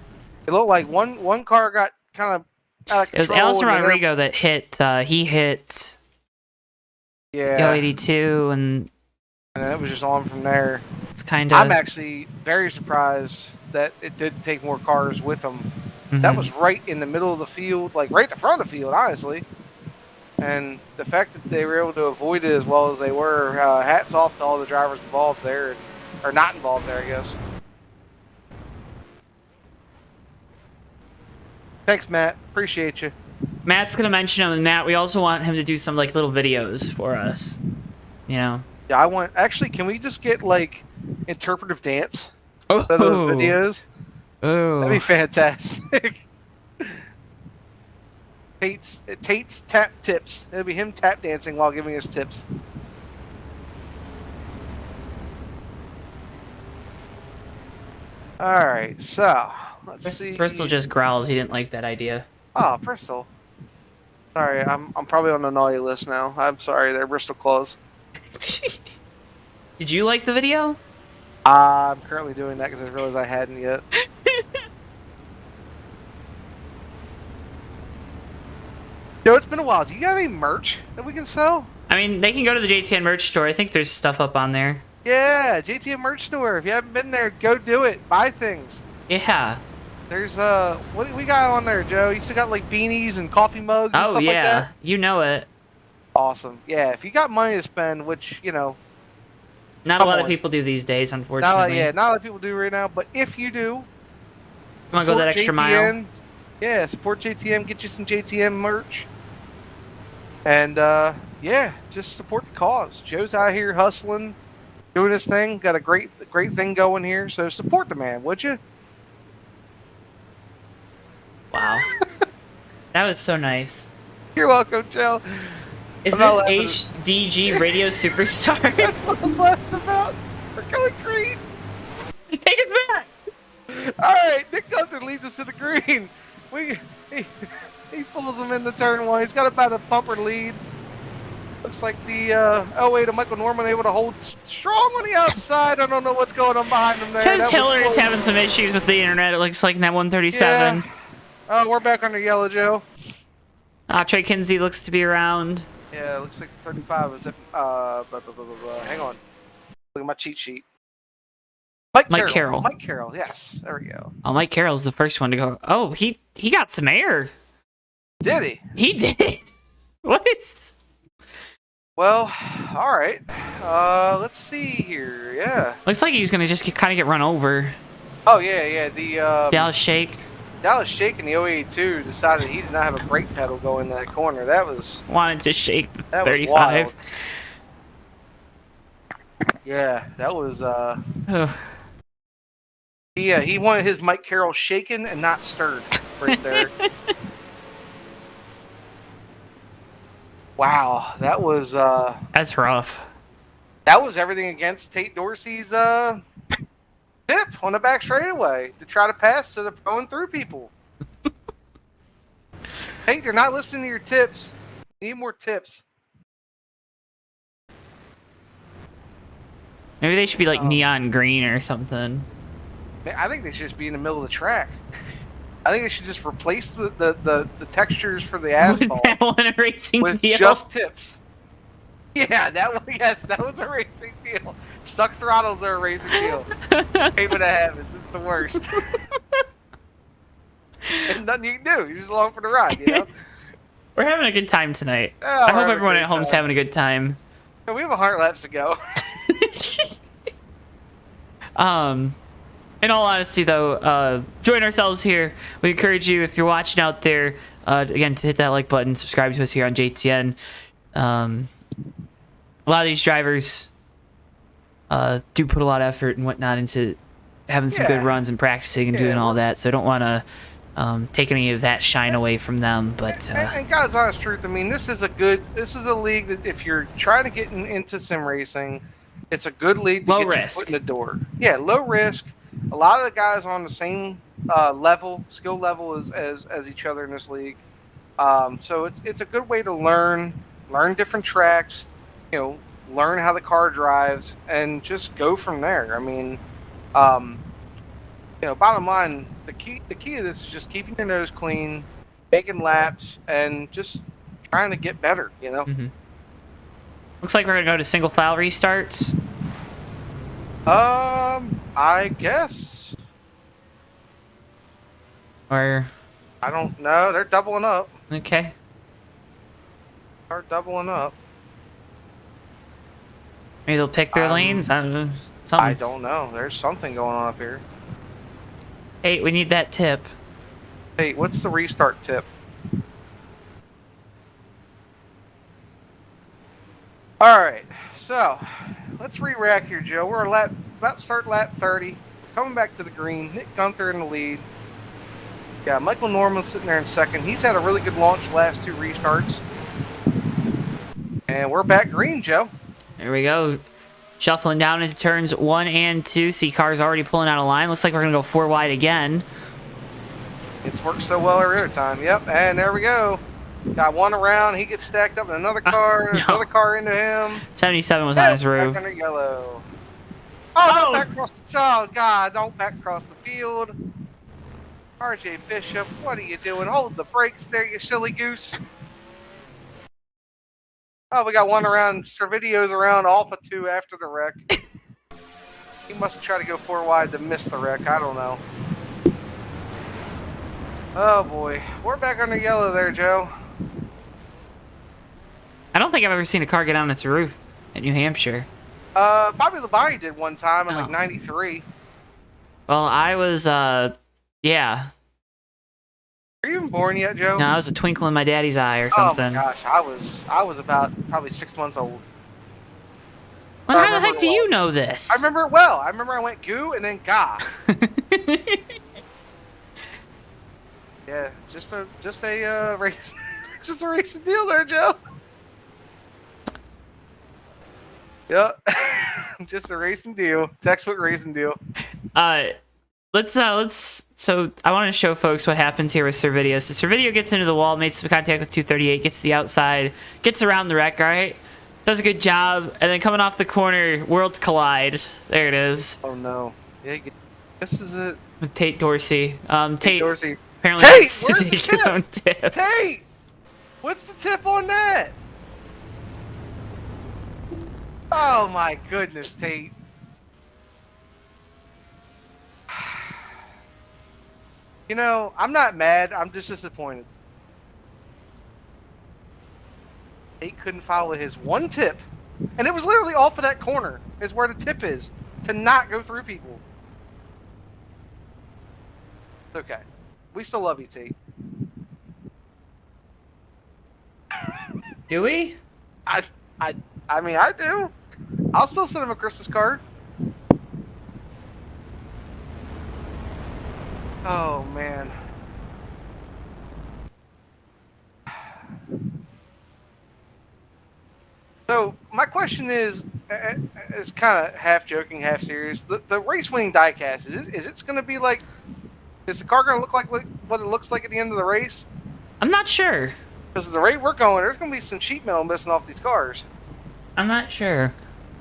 It looked like one car got kind of out of control. It was Allison Rodrigo that hit. He hit. Yeah. 082, and it was just on from there. it's kind of. I'm actually very surprised that it didn't take more cars with them. That was right in the middle of the field, like right in the front of the field, honestly. And the fact that they were able to avoid it as well as they were, hats off to all the drivers involved there, or not involved there, I guess. Thanks, Matt. Appreciate you. Matt's gonna mention him, and Matt, we also want him to do some like little videos for us. You know. Yeah, I want. Actually, can we just get like interpretive dance? Oh. Instead of the videos. Oh. That'd be fantastic. Tate's tap tips. It'll be him tap dancing while giving us tips. All right, so let's see. Bristol just growled. He didn't like that idea. Oh, Bristol. Sorry, I'm probably on the naughty list now. I'm sorry, there, Bristol Claus. Did you like the video? I'm currently doing that because I realized I hadn't yet. Joe, it's been a while. Do you have any merch that we can sell? I mean, they can go to the JTN merch store. I think there's stuff up on there. Yeah, JTN merch store. If you haven't been there, go do it. Buy things. Yeah. There's what do we got on there, Joe? You still got like beanies and coffee mugs and Oh stuff yeah, like that? you know it. Awesome. Yeah, if you got money to spend, which, you know, Not a Come lot on. of people do these days, unfortunately. not a lot of people do right now, but if you do, You want to go that extra mile? JTN, yeah, support JTM, get you some JTM merch. And yeah, just support the cause. Joe's out here hustling, doing his thing, got a great thing going here, so support the man, would you? Wow. That was so nice. You're welcome, Joe. Is I'm not this laughing. HDG radio superstar? What I'm laughing about? We're going green. Take us back! All right, Nick Gunther leads us to the green. He pulls him into turn one. He's got about a bumper lead. Looks like the wait, Michael Norman able to hold strong on the outside. I don't know what's going on behind him there. Chaz That was Hiller is close. having some issues with the internet, it looks like, in that 137. Yeah. Oh, we're back under yellow, Joe. Trey Kinsey looks to be around. Yeah, it looks like 35 is it. Hang on. Look at my cheat sheet. Mike Carroll. Mike Carroll, yes. There we go. Oh, Mike Carroll's the first one to go. Oh, he got some air. Did he? He did. What is... Well, all right. Let's see here. Yeah. Looks like he's going to just kind of get run over. Oh, yeah. The Dallas Shake. Dallas Shake in the 082 decided he did not have a brake pedal going in that corner. That was Wanted to shake the that was 35. wild. Yeah, that was Ugh. he wanted his Mike Carroll shaken and not stirred right there. Wow, that was That's rough. everything against Tate Dorsey's tip on the back straightaway to try to pass to the going through people. Tate, you're not listening to your tips. You need more tips. Maybe they should be like neon green or something. I think they should just be in the middle of the track. I think they should just replace the textures for the asphalt With that one racing with deal. just tips. Yeah, that was a racing deal. Stuck throttles are a racing deal. Hate when that happens. It's the worst. And nothing you can do. You're just along for the ride, you know? We're having a good time tonight. Oh, I we're hope having a everyone great at home's time. having a good time. We have 100 laps to go. In all honesty, though, join ourselves here. We encourage you, if you're watching out there, again, to hit that like button, subscribe to us here on JTN. A lot of these drivers do put a lot of effort and whatnot into having some good Yeah. runs and practicing and doing Yeah. all that. So I don't want to take any of that shine away from them. But And God's honest truth, I mean, this is a league that if you're trying to get into sim racing, it's a good league to Low get your risk. foot in the door. Yeah, low risk. A lot of the guys are on the same skill level as each other in this league. So it's a good way to learn different tracks, learn how the car drives, and just go from there. I mean, bottom line, the key to this is just keeping your nose clean, making laps, and just trying to get better. looks like we're going to go to single file restarts. I guess. Or, I don't know. They're doubling up. okay. They're doubling up. Maybe they'll pick their lanes. I don't know. I don't know. There's something going on up here. Hey, we need that tip. Hey, what's the restart tip? All right, so let's re-rack here, Joe. We're about to start lap 30. Coming back to the green. Nick Gunther in the lead. Yeah, Michael Norman's sitting there in second. He's had a really good launch the last 2 restarts. And we're back green, Joe. There we go. Shuffling down into turns 1 and 2. See cars already pulling out of line. Looks like we're going to go 4 wide again. It's worked so well every other time. Yep, and there we go. Got one around. He gets stacked up in another car. No. Another car into him. 77 was on his roof. Back under yellow. Oh, don't back across the... Oh, God, don't back across the field. RJ Bishop, what are you doing? Hold the brakes there, you silly goose. Oh, we got one around. Servidio's around Alpha 2 after the wreck. He must try to go 4 wide to miss the wreck. I don't know. Oh, boy. We're back under yellow there, Joe. I don't think I've ever seen a car get on its roof in New Hampshire. Bobby Labonte did one time in, like, 93. Well, I was, yeah. Are you even born yet, Joe? No, I was a twinkle in my daddy's eye or something. Oh, my gosh. I was about probably 6 months old. Well, how the heck do you know this? I remember it well. I remember I went goo and then ga. Yeah, just a race, just a racing deal there, Joe. Yep, just a racing deal, textbook racing deal. So I want to show folks what happens here with Servideo. So Servideo gets into the wall, makes some contact with 238, gets to the outside, gets around the wreck, all right? Does a good job, and then coming off the corner, worlds collide. There it is. Oh no. Yeah, this is it. With Tate Dorsey. Tate Dorsey. apparently Tate, likes to where's the take his tip? own tips. Tate! What's the tip on that? Oh my goodness, Tate. You know, I'm not mad, I'm just disappointed. Tate couldn't follow his one tip, and it was literally off of that corner is where the tip is, to not go through people. It's okay. We still love you, Tate. Do we? I mean, I do. I'll still send him a Christmas card. Oh, man. So, my question is kind of half joking, half serious. The race winning diecast, is it going to be like, is the car going to look like what it looks like at the end of the race? I'm not sure. Because the rate we're going, there's going to be some sheet metal missing off these cars. I'm not sure.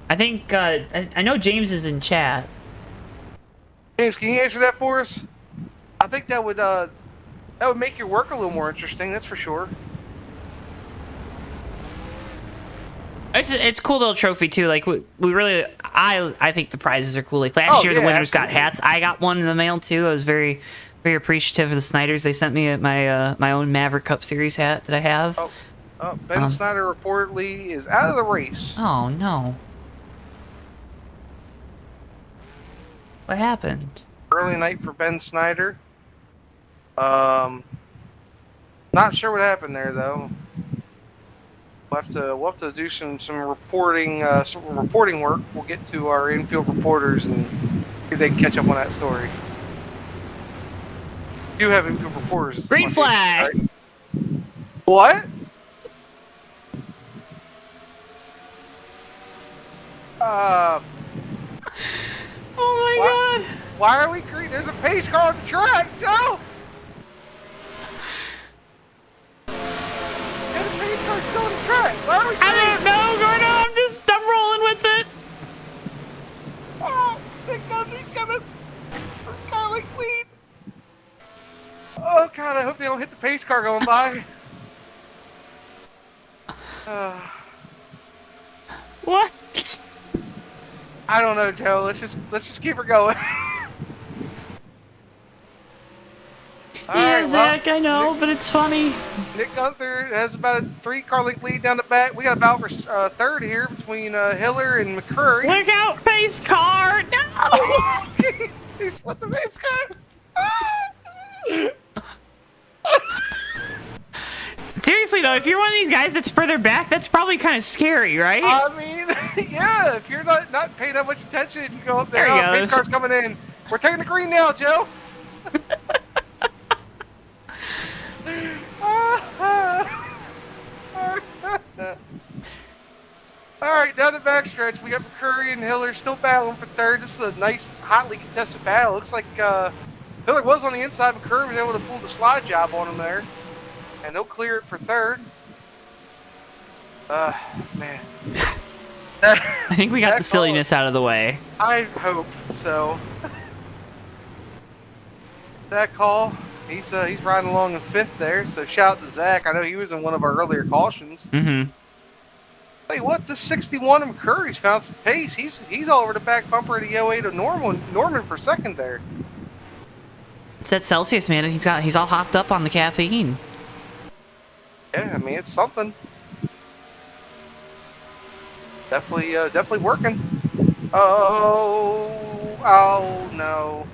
I think, I know James is in chat. James, can you answer that for us? I think that would make your work a little more interesting, that's for sure. It's a cool little trophy too. Like we really, I think the prizes are cool. Like last year, the winners got hats. I got one in the mail too. I was very, very appreciative of the Snyders. They sent me my own Maverick Cup Series hat that I have. Ben Snyder reportedly is out of the race. Oh no! What happened? Early night for Ben Snyder. Not sure what happened there though. We'll have to do some reporting work. We'll get to our infield reporters and see if they can catch up on that story. We do have infield reporters. Green flag. Right? What? Oh my god! Why are we green? There's a pace car on the track, Joe. Still on the track. Why are we I don't know, Gordo. I'm rolling with it. Oh, Nick Guthie's coming. Carly Queen. Oh God, I hope they don't hit the pace car going by. What? I don't know, Joe. Let's just keep her going. Yeah, Zach, I know, but it's funny. Nick Gunther has about a 3-car length lead down the back. We got a battle for third here between Hiller and McCurry. Look out, pace car! No! He split the pace car. Seriously though, if you're one of these guys that's further back, that's probably kind of scary, right? I mean, yeah. If you're not paying that much attention, you go up there. There he Pace goes. car's coming in. We're taking the green now, Joe. backstretch. We got McCurry and Hiller still battling for third. This is a nice, hotly contested battle. Looks like Hiller was on the inside. McCurry was able to pull the slide job on him there. And they'll clear it for third. Man. I think we got the silliness out of the way. I hope so. That call, he's riding along in fifth there. So shout out to Zach. I know he was in one of our earlier cautions. Mm-hmm. Tell you what, this 61 of McCurry's found some pace. He's all over the back bumper of the 08 of Norman for second there. It's that Celsius, man. He's all hopped up on the caffeine. Yeah, I mean it's something. Definitely working. Oh no.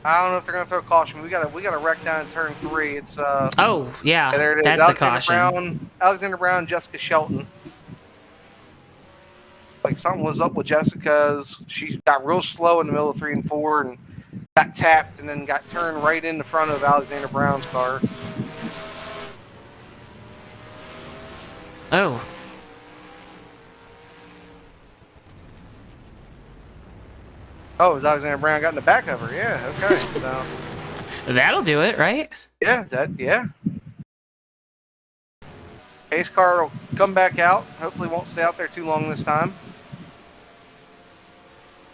I don't know if they're gonna throw caution. We got a wreck down in turn 3. It's Oh yeah, there it is. that's Alexander a caution. Alexander Brown, Jessica Shelton. Like something was up with Jessica's. She got real slow in the middle of 3 and 4 and got tapped and then got turned right in the front of Alexander Brown's car. Oh. Oh, it was Alexander Brown got in the back of her. Yeah, okay. So That'll do it, right? yeah. Pace car will come back out. Hopefully won't stay out there too long this time.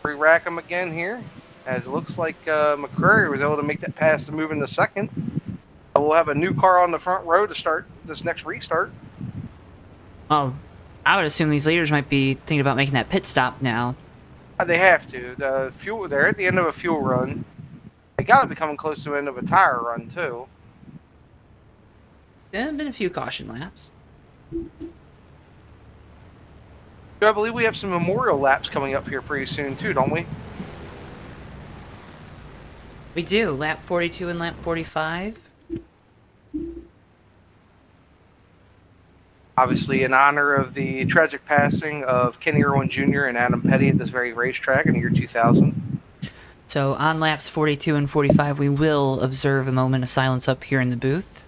Re-rack them again here. As it looks like McCurry was able to make that pass to move into second. We'll have a new car on the front row to start this next restart. Oh, I would assume these leaders might be thinking about making that pit stop now. They have to. The fuel, they're at the end of a fuel run. They got to be coming close to the end of a tire run too. There have been a few caution laps. I believe we have some memorial laps coming up here pretty soon too, don't we? We do. Lap 42 and lap 45. Obviously, in honor of the tragic passing of Kenny Irwin Jr. and Adam Petty at this very racetrack in the year 2000. So on laps 42 and 45, we will observe a moment of silence up here in the booth.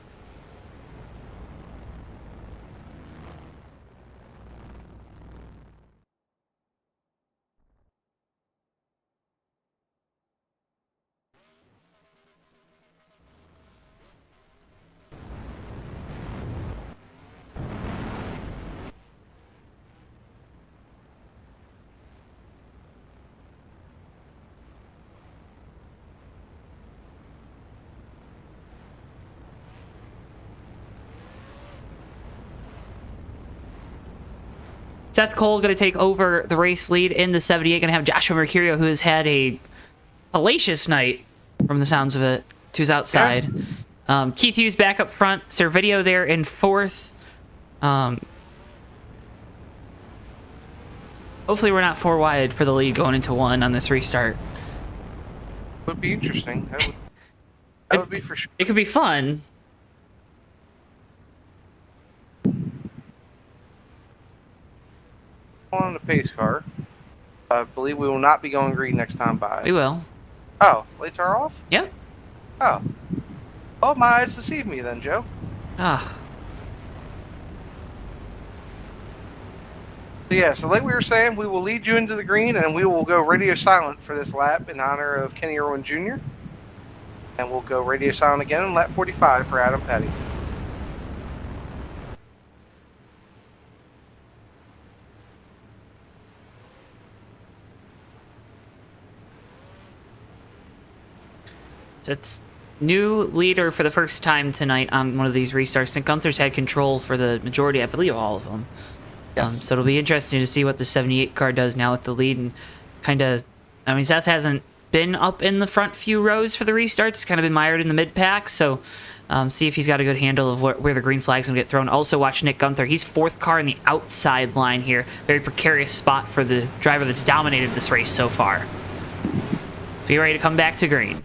Seth Cole going to take over the race lead in the 78. Going to have Joshua Mercurio, who has had a hellacious night, from the sounds of it, to his outside. Yeah. Keith Hughes back up front. Servideo there in fourth. Hopefully we're not 4 wide for the lead going into 1 on this restart. Would be interesting. That would be for sure. It could be fun. On the pace car. I believe we will not be going green next time by. We will. Oh, lights are off? Yep. Oh. Oh, my eyes deceive me then, Joe. Ah. So yeah, so like we were saying, we will lead you into the green and we will go radio silent for this lap in honor of Kenny Irwin Jr. And we'll go radio silent again in lap 45 for Adam Petty. So it's new leader for the first time tonight on one of these restarts. And Gunther's had control for the majority, I believe, all of them. Yes. So it'll be interesting to see what the 78 car does now with the lead. And kind of, I mean, Seth hasn't been up in the front few rows for the restarts. He's kind of been mired in the mid-pack. So see if he's got a good handle of where the green flag's going to get thrown. Also watch Nick Gunther. He's 4th car in the outside line here. Very precarious spot for the driver that's dominated this race so far. So get ready to come back to green.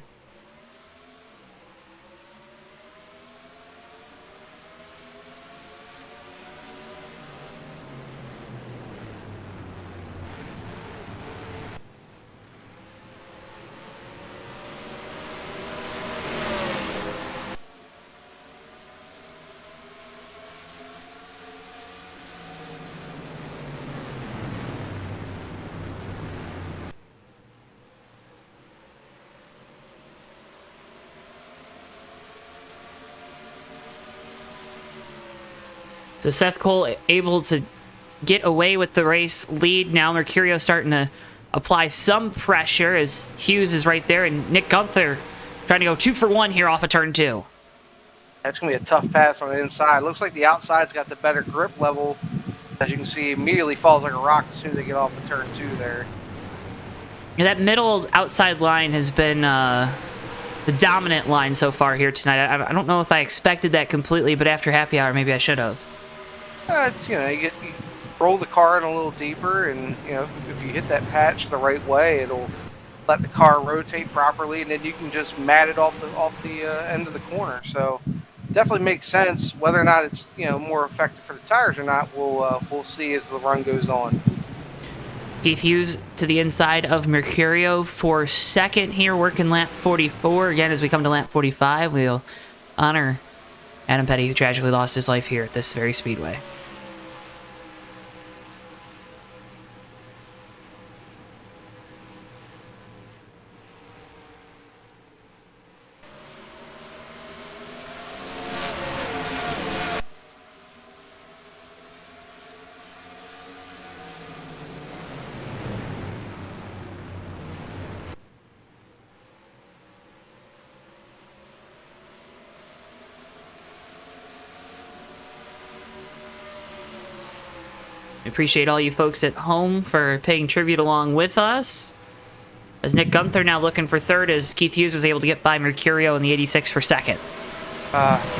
So Seth Cole able to get away with the race lead. Now Mercurio starting to apply some pressure as Hughes is right there, and Nick Gunther trying to go 2 for 1 here off of turn 2. That's going to be a tough pass on the inside. Looks like the outside's got the better grip level. As you can see, immediately falls like a rock as soon as they get off of turn 2 there. Yeah, that middle outside line has been the dominant line so far here tonight. I don't know if I expected that completely, but after happy hour, maybe I should have. It's, you roll the car in a little deeper, and if you hit that patch the right way, it'll let the car rotate properly, and then you can just mat it off the end of the corner. So definitely makes sense. Whether or not it's more effective for the tires or not, we'll see as the run goes on. Keith Hughes to the inside of Mercurio for second here, working lap 44. Again, as we come to lap 45, we'll honor Adam Petty, who tragically lost his life here at this very speedway. Appreciate all you folks at home for paying tribute along with us. As Nick Gunther now looking for third, as Keith Hughes was able to get by Mercurio in the 86 for second.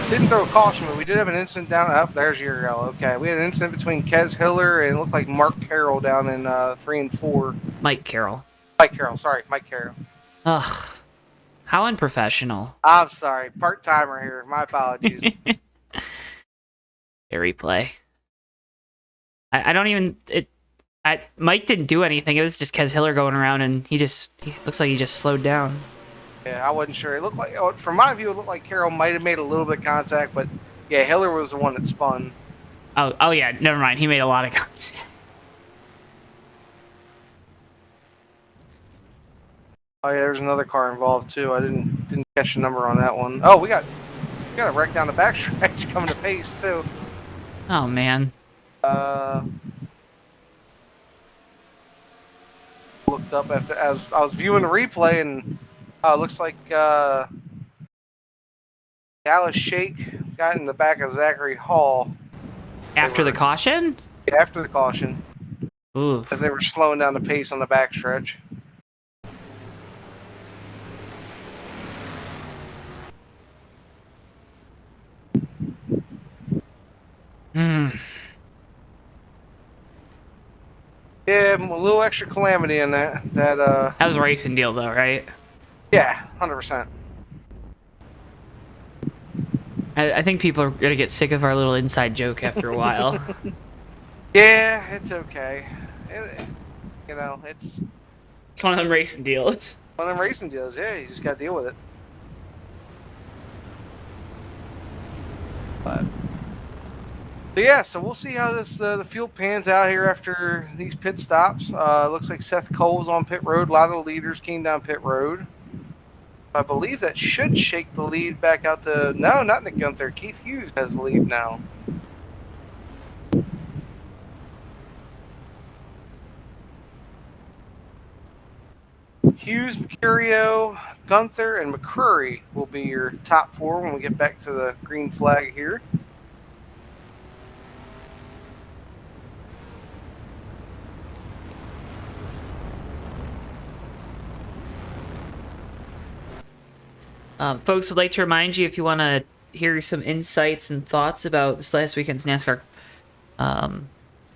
Didn't throw a caution, but we did have an incident down. Oh, there's your yellow. Okay, we had an incident between Kez Hiller and it looked like Mark Carroll down in 3 and 4. Mike Carroll. Mike Carroll. Ugh. How unprofessional. I'm sorry. Part-timer here. My apologies. Replay. I don't even... Mike didn't do anything. It was just Kez Hiller going around, and he looks like he just slowed down. Yeah, I wasn't sure. It looked like, from my view, it looked like Carroll might have made a little bit of contact, but yeah, Hiller was the one that spun. Oh yeah, never mind. He made a lot of contact. Oh yeah, there's another car involved too. I didn't catch the number on that one. Oh, we got a wreck down the backstretch coming to pace too. Oh man. Looked up as I was viewing the replay, and it looks like Dallas Shake got in the back of Zachary Hall. After the caution? After the caution. Ooh. As they were slowing down the pace on the backstretch. Yeah, a little extra calamity in that. That was a racing deal, though, right? Yeah, 100%. I think people are gonna get sick of our little inside joke after a while. Yeah, it's okay. It's one of them racing deals. One of them racing deals. Yeah, you just got to deal with it. But yeah, so we'll see how this the field pans out here after these pit stops. Looks like Seth Cole's on pit road. A lot of the leaders came down pit road. I believe that should shake the lead back out to... No, not Nick Gunther. Keith Hughes has the lead now. Hughes, Mercurio, Gunther, and McCrory will be your top four when we get back to the green flag here. Folks would like to remind you, if you want to hear some insights and thoughts about this last weekend's NASCAR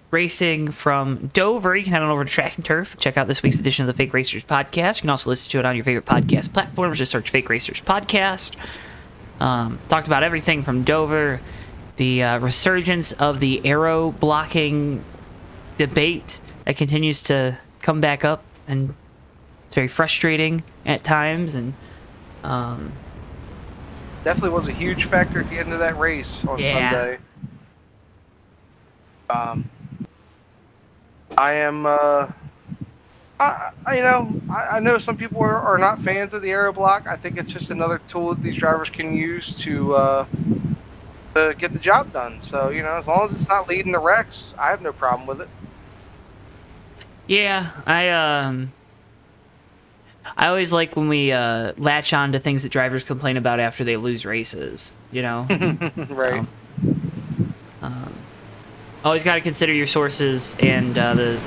racing from Dover, you can head on over to Track and Turf. Check out this week's edition of the Fake Racers Podcast. You can also listen to it on your favorite podcast platforms. Just search Fake Racers Podcast. Talked about everything from Dover, the resurgence of the aero blocking debate that continues to come back up, and it's very frustrating at times, and definitely was a huge factor at the end of that race on Sunday. I am, I know some people are not fans of the aero block. I think it's just another tool that these drivers can use to to get the job done. So, you know, as long as it's not leading to wrecks, I have no problem with it. Yeah, I always like when we latch on to things that drivers complain about after they lose races, you know? Right. So, always got to consider your sources and the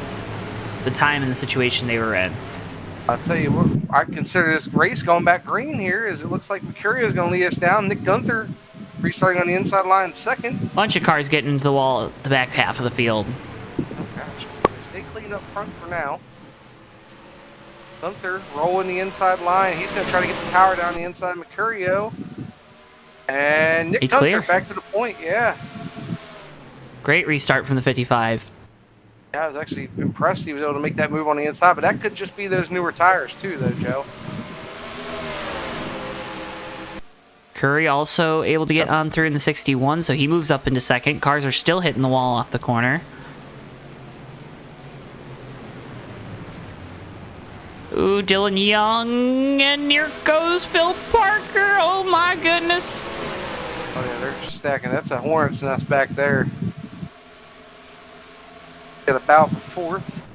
time and the situation they were in. I'll tell you what, I consider this race going back green here, as it looks like Mercurio is going to lead us down. Nick Gunther restarting on the inside line second. Bunch of cars getting into the wall at the back half of the field. Oh, gosh. Stay clean up front for now. Gunther rolling the inside line. He's going to try to get the power down the inside of Mercurio. And Nick He's Gunther clear. back to the point, yeah. Great restart from the 55. Yeah, I was actually impressed he was able to make that move on the inside, but that could just be those newer tires too, though, Joe. Curry also able to get on through in the 61, so he moves up into second. Cars are still hitting the wall off the corner. Ooh, Dylan Young, and here goes Phil Parker. Oh my goodness. Oh yeah, they're stacking. That's a hornet's nest back there. Got a battle for fourth,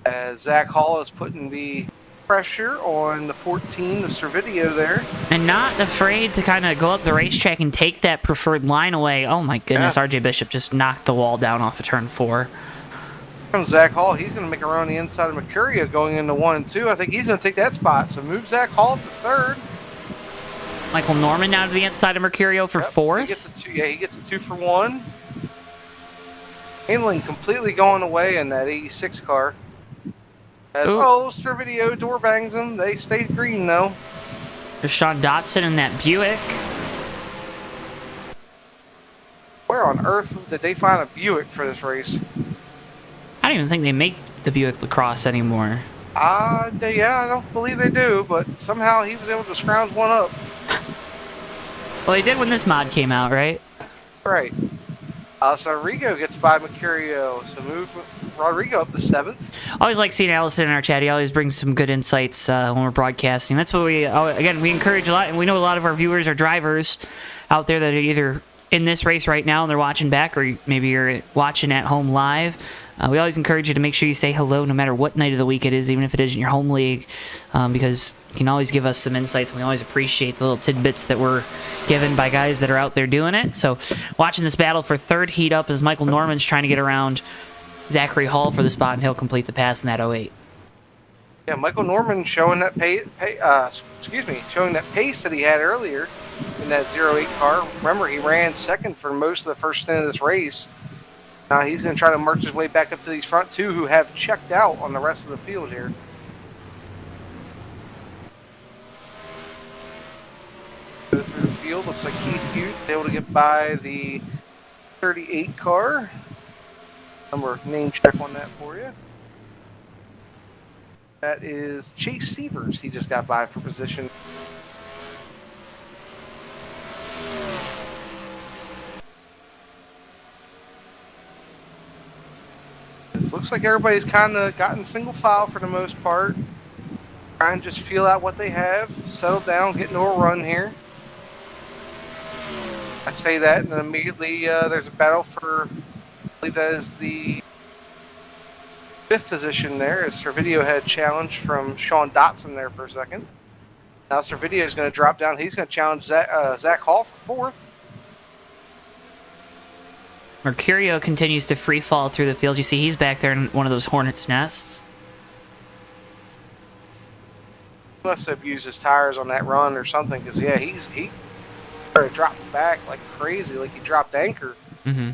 as Zach Hall is putting the pressure on the 14 of Servideo there. And not afraid to kind of go up the racetrack and take that preferred line away. Oh my goodness, Yeah. RJ Bishop just knocked the wall down off of turn 4. Comes Zach Hall. He's going to make a run on the inside of Mercurio going into 1 and 2. I think he's going to take that spot. So move Zach Hall up to third. Michael Norman now to the inside of Mercurio for Yep, fourth. He gets a two, yeah, he gets a 2 for 1. Handling completely going away in that 86 car. As Servideo door bangs him. They stay green though. There's Sean Dotson in that Buick. Where on earth did they find a Buick for this race? I don't even think they make the Buick Lacrosse anymore. Yeah, I don't believe they do, but somehow he was able to scrounge one up. Well, they did when this mod came out, right? Right. So Rodrigo gets by Mercurio, so move Rodrigo up to 7th. Always like seeing Allison in our chat. He always brings some good insights when we're broadcasting. That's what we, again, we encourage a lot, and we know a lot of our viewers are drivers out there that are either in this race right now and they're watching back, or maybe you're watching at home live. We always encourage you to make sure you say hello no matter what night of the week it is, even if it isn't your home league, because you can always give us some insights, and we always appreciate the little tidbits that we're given by guys that are out there doing it. So watching this battle for third heat up as Michael Norman's trying to get around Zachary Hall for the spot, and he'll complete the pass in that 08. Yeah, Michael Norman showing that showing that pace that he had earlier in that 08 car. Remember, he ran second for most of the first stint of this race. Now he's going to try to march his way back up to these front two who have checked out on the rest of the field here. Go through the field. Looks like Keith Hughes able to get by the 38 car. Number name check on that for you. That is Chase Severs. He just got by for position. This looks like everybody's kind of gotten single file for the most part. Try and just feel out what they have, settle down, get into a run here. I say that, and then immediately there's a battle for, I believe that is the 5th position there, as Servideo had challenged from Sean Dotson there for a second. Now Servideo is going to drop down. He's going to challenge Zach Hall for 4th. Mercurio continues to free fall through the field. You see he's back there in one of those hornet's nests. He must have used his tires on that run or something, because yeah, he started dropping back like crazy, like he dropped anchor. Mm-hmm.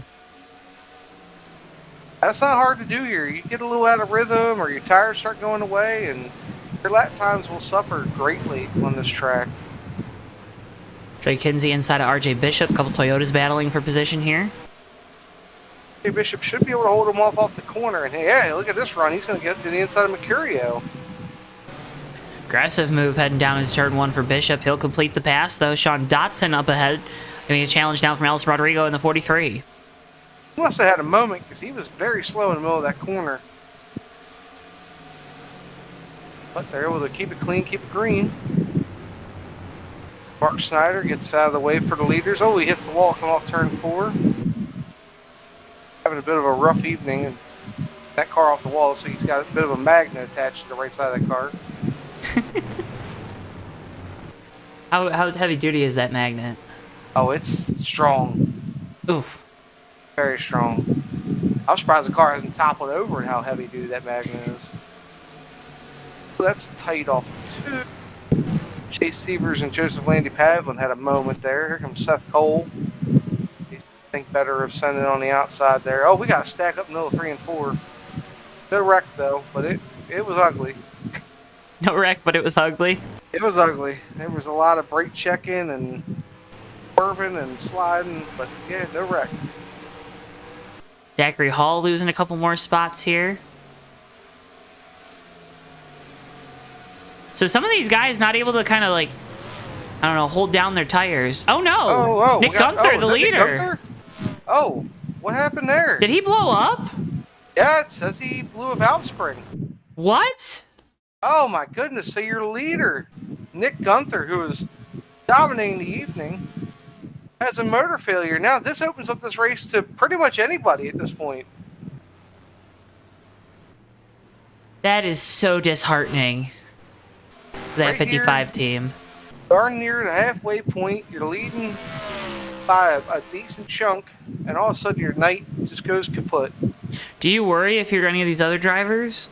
That's not hard to do here. You get a little out of rhythm, or your tires start going away, and your lap times will suffer greatly on this track. Trey Kinsey inside of RJ Bishop. A couple Toyotas battling for position here. Bishop should be able to hold him off the corner, and yeah, look at this run. He's going to get to the inside of Mercurio. Aggressive move heading down into turn 1 for Bishop. He'll complete the pass, though. Sean Dotson up ahead. Getting a challenge down from Alice Rodrigo in the 43. He must have had a moment, because he was very slow in the middle of that corner. But they're able to keep it clean, keep it green. Mark Snyder gets out of the way for the leaders. Oh, he hits the wall coming off turn 4. Having a bit of a rough evening. And that car off the wall, so he's got a bit of a magnet attached to the right side of the car. How heavy duty is that magnet? Oh, it's strong. Oof. Very strong. I'm surprised the car hasn't toppled over and how heavy duty that magnet is. That's tight off of 2. Chase Severs and Joseph Landy Pavlin had a moment there. Here comes Seth Cole. You think better of sending it on the outside there. Oh, we got to stack up middle 3 and 4. No wreck though, but it was ugly. No wreck, but it was ugly. It was ugly. There was a lot of brake checking and swerving and sliding, but yeah, no wreck. Zachary Hall losing a couple more spots here. So some of these guys not able to kind of like, I don't know, hold down their tires. Oh no! Nick Gunther, the leader. Oh, what happened there? Did he blow up? Yeah, it says he blew a valve spring. What? Oh my goodness! So your leader, Nick Gunther, who was dominating the evening, has a motor failure. Now this opens up this race to pretty much anybody at this point. That is so disheartening. That Right 55 here. team. Darn near the halfway point, you're leading by a decent chunk, and all of a sudden your night just goes kaput. Do you worry if you're any of these other drivers?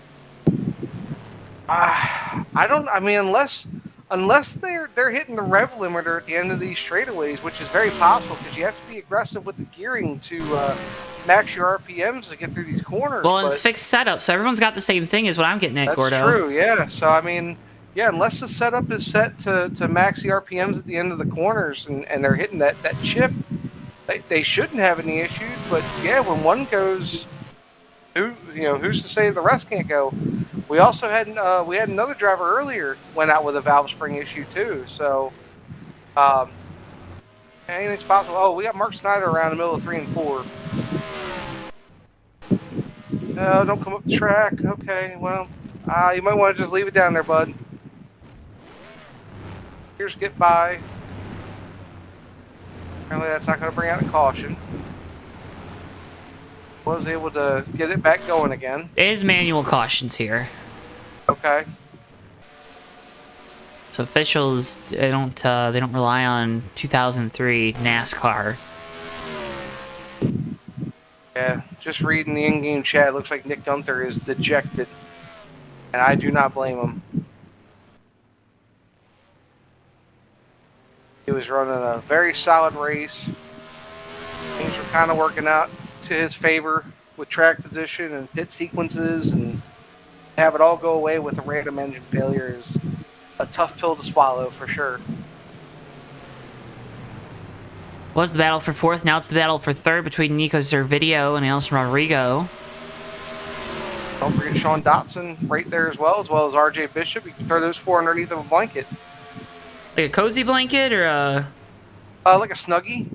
I don't. I mean, unless they're hitting the rev limiter at the end of these straightaways, which is very possible because you have to be aggressive with the gearing to max your RPMs to get through these corners. Well, and it's fixed setup, so everyone's got the same thing is what I'm getting at, that's Gordo. true. Yeah. So I mean, yeah, unless the setup is set to max the RPMs at the end of the corners and they're hitting that chip, they shouldn't have any issues. But yeah, when one goes, who's to say the rest can't go? We also had another driver earlier went out with a valve spring issue too. So anything's possible. Oh, we got Mark Snyder around the middle of 3 and 4. No, don't come up the track. Okay, well, you might want to just leave it down there, bud. Here's get by. Apparently that's not going to bring out a caution. Was able to get it back going again. It is manual cautions here. Okay. So officials they don't rely on 2003 NASCAR. Yeah, just reading the in-game chat, it looks like Nick Gunther is dejected, and I do not blame him. He was running a very solid race. Things were kind of working out to his favor with track position and pit sequences, and have it all go away with a random engine failure is a tough pill to swallow for sure. Was the battle for fourth, now it's the battle for third between Nico Zervideo and Elson Rodrigo. Don't forget Sean Dotson right there as well as RJ Bishop. You can throw those 4 underneath of a blanket. Like a cozy blanket or a... Like a Snuggie.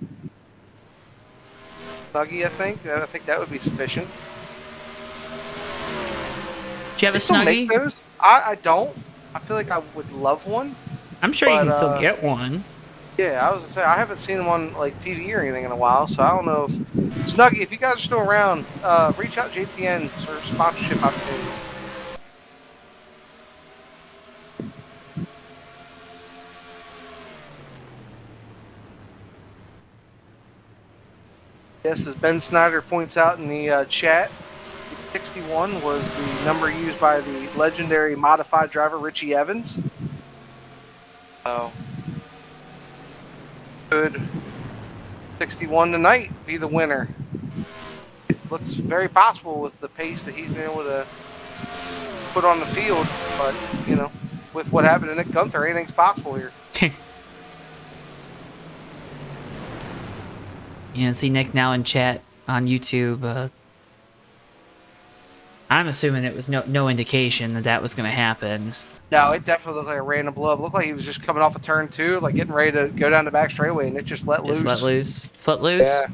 Snuggie, I think. I think that would be sufficient. Do you have a They still make Snuggie? those? I don't. I feel like I would love one. I'm sure you but, can still get one. Yeah, I was gonna say I haven't seen them on like TV or anything in a while, so I don't know if Snuggie. If you guys are still around, reach out to JTN for sponsorship opportunities. Yes, as Ben Snyder points out in the chat, 61 was the number used by the legendary modified driver Richie Evans. So, could 61 tonight be the winner? It looks very possible with the pace that he's been able to put on the field, but, with what happened to Nick Gunther, anything's possible here. Yeah, see Nick now in chat on YouTube. I'm assuming it was no indication that was going to happen. No, it definitely looked like a random blow up. Looked like he was just coming off a turn 2, like getting ready to go down the back straightaway, and it just let loose. Just let loose. Footloose? Yeah.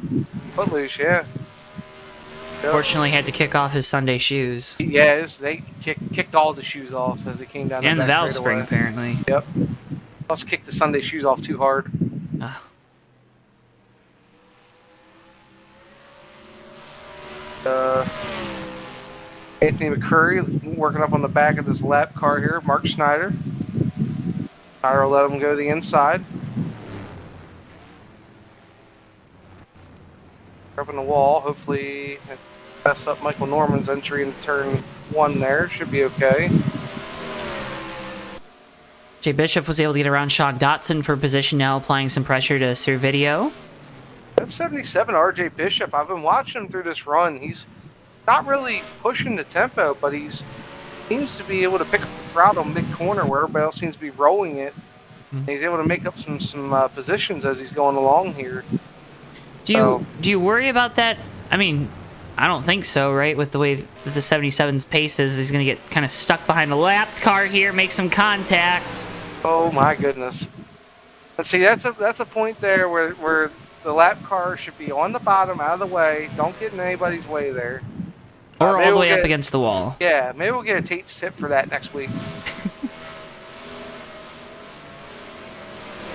Footloose, yeah. Yep. Fortunately, he had to kick off his Sunday shoes. Yeah, they kicked all the shoes off as it came down And the back valve straightaway. spring, apparently. Yep. Let's kick the Sunday shoes off too hard. Ah. Anthony McCurry working up on the back of this lap car here. Mark Schneider. Schneider will let him go to the inside. Up in the wall. Hopefully mess up Michael Norman's entry into turn 1 there. Should be okay. Jay Bishop was able to get around Shock Dotson for position now, applying some pressure to Servideo. That's 77 RJ Bishop. I've been watching him through this run. He's not really pushing the tempo, but he seems to be able to pick up the throttle mid-corner where everybody else seems to be rolling it. And he's able to make up some positions as he's going along here. Do you worry about that? I mean, I don't think so, right? With the way that the 77's pace is, he's going to get kind of stuck behind a lapped car here, make some contact. Oh my goodness! Let's see. That's a point there where the lap car should be on the bottom, out of the way. Don't get in anybody's way there. Or all the way up against the wall. Yeah, maybe we'll get a Tate's tip for that next week.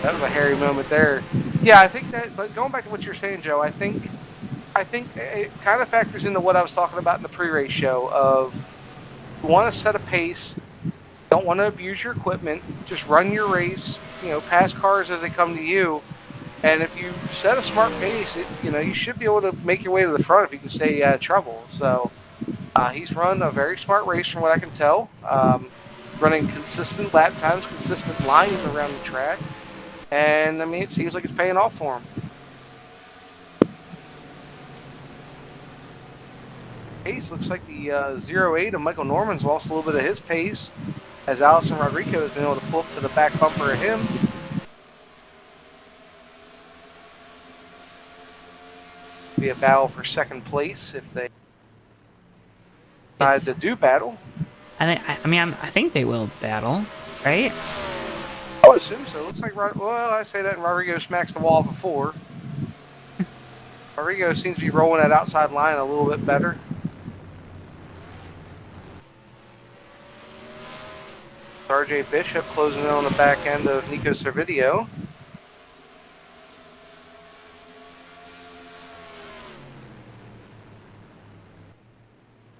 That was a hairy moment there. Yeah, I think that. But going back to what you're saying, Joe, I think it kind of factors into what I was talking about in the pre-race show. Of you want to set a pace, don't want to abuse your equipment, just run your race. Pass cars as they come to you. And if you set a smart pace, you should be able to make your way to the front if you can stay out of trouble. So he's run a very smart race from what I can tell. Running consistent lap times, consistent lines around the track. And, I mean, it seems like it's paying off for him. Pace looks like the 08 of Michael Norman's lost a little bit of his pace as Allison Rodrigo has been able to pull up to the back bumper of him. Be a battle for second place if they decide to do battle. I think they will battle, right? I would assume so. Looks like, I say that and Rodrigo smacks the wall for 4. Rodrigo seems to be rolling that outside line a little bit better. RJ Bishop closing in on the back end of Nico Servideo.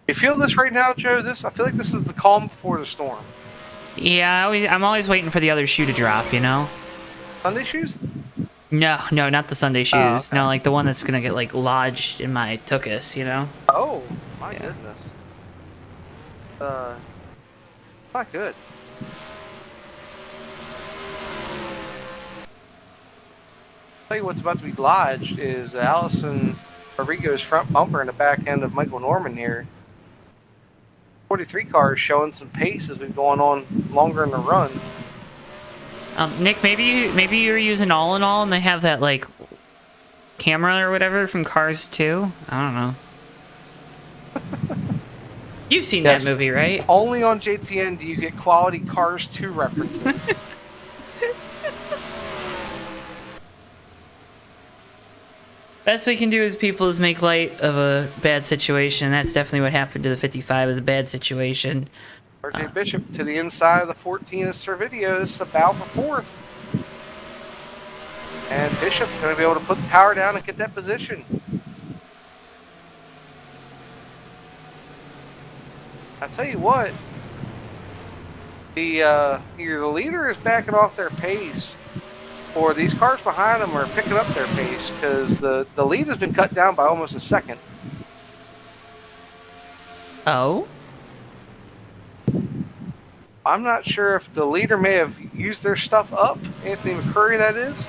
You feel this right now, Joe? I feel like this is the calm before the storm. Yeah, I'm always waiting for the other shoe to drop, Sunday shoes? No, not the Sunday shoes. Oh, okay. No, like the one that's gonna get like lodged in my tuchus, Oh, my goodness. Not good. I'll tell you what's about to be lodged is Allison Rodrigo's front bumper in the back end of Michael Norman here. 43 car is showing some pace as we've gone on longer in the run. Nick, maybe you're using All in All and they have that like camera or whatever from Cars 2. I don't know. You've seen that movie, right? Only on JTN do you get quality Cars 2 references. Best we can do as people is make light of a bad situation. That's definitely what happened to the 55. Is a bad situation. RJ Bishop to the inside of the 14 of Servideo. This is a battle for 4th. And Bishop going to be able to put the power down and get that position. I tell you what, either the leader is backing off their pace, or these cars behind them are picking up their pace, because the lead has been cut down by almost a second. Oh? I'm not sure if the leader may have used their stuff up, Anthony McCurry that is,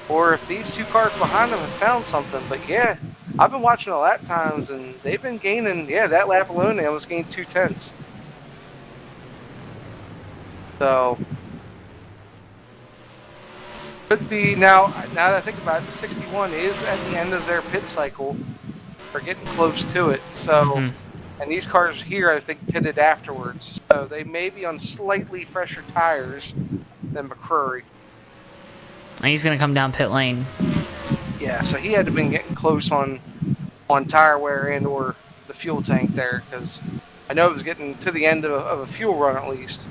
or if these two cars behind them have found something. But yeah, I've been watching the lap times, and they've been gaining, that lap alone, they almost gained 2/10. So, could be, now that I think about it, the 61 is at the end of their pit cycle. They're getting close to it. So, and these cars here, I think, pitted afterwards. So they may be on slightly fresher tires than McCurry. And he's going to come down pit lane. Yeah, so he had to been getting close on tire wear and or the fuel tank there, because I know it was getting to the end of a fuel run at least.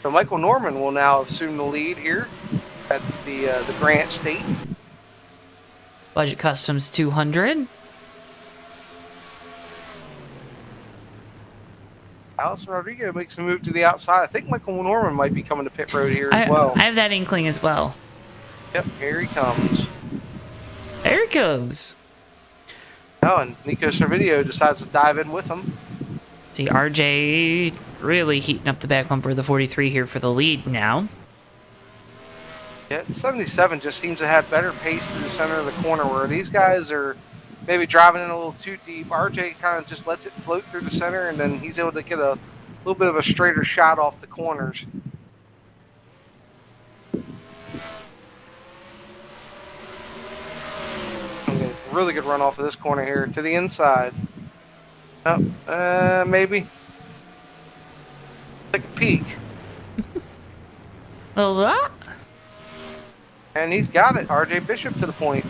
So Michael Norman will now assume the lead here at the Grant State. Budget Customs 200. Allison Rodrigo makes a move to the outside. I think Michael Norman might be coming to pit road here as well. I have that inkling as well. Yep, here he comes. There it goes. Oh, and Nico Servideo decides to dive in with him. See, RJ really heating up the back bumper of the 43 here for the lead now. Yeah, 77 just seems to have better pace through the center of the corner, where these guys are maybe driving in a little too deep. RJ kind of just lets it float through the center, and then he's able to get a little bit of a straighter shot off the corners. Really good run off of this corner here to the inside. Oh, maybe. Take a peek. A what? And he's got it. RJ Bishop to the point.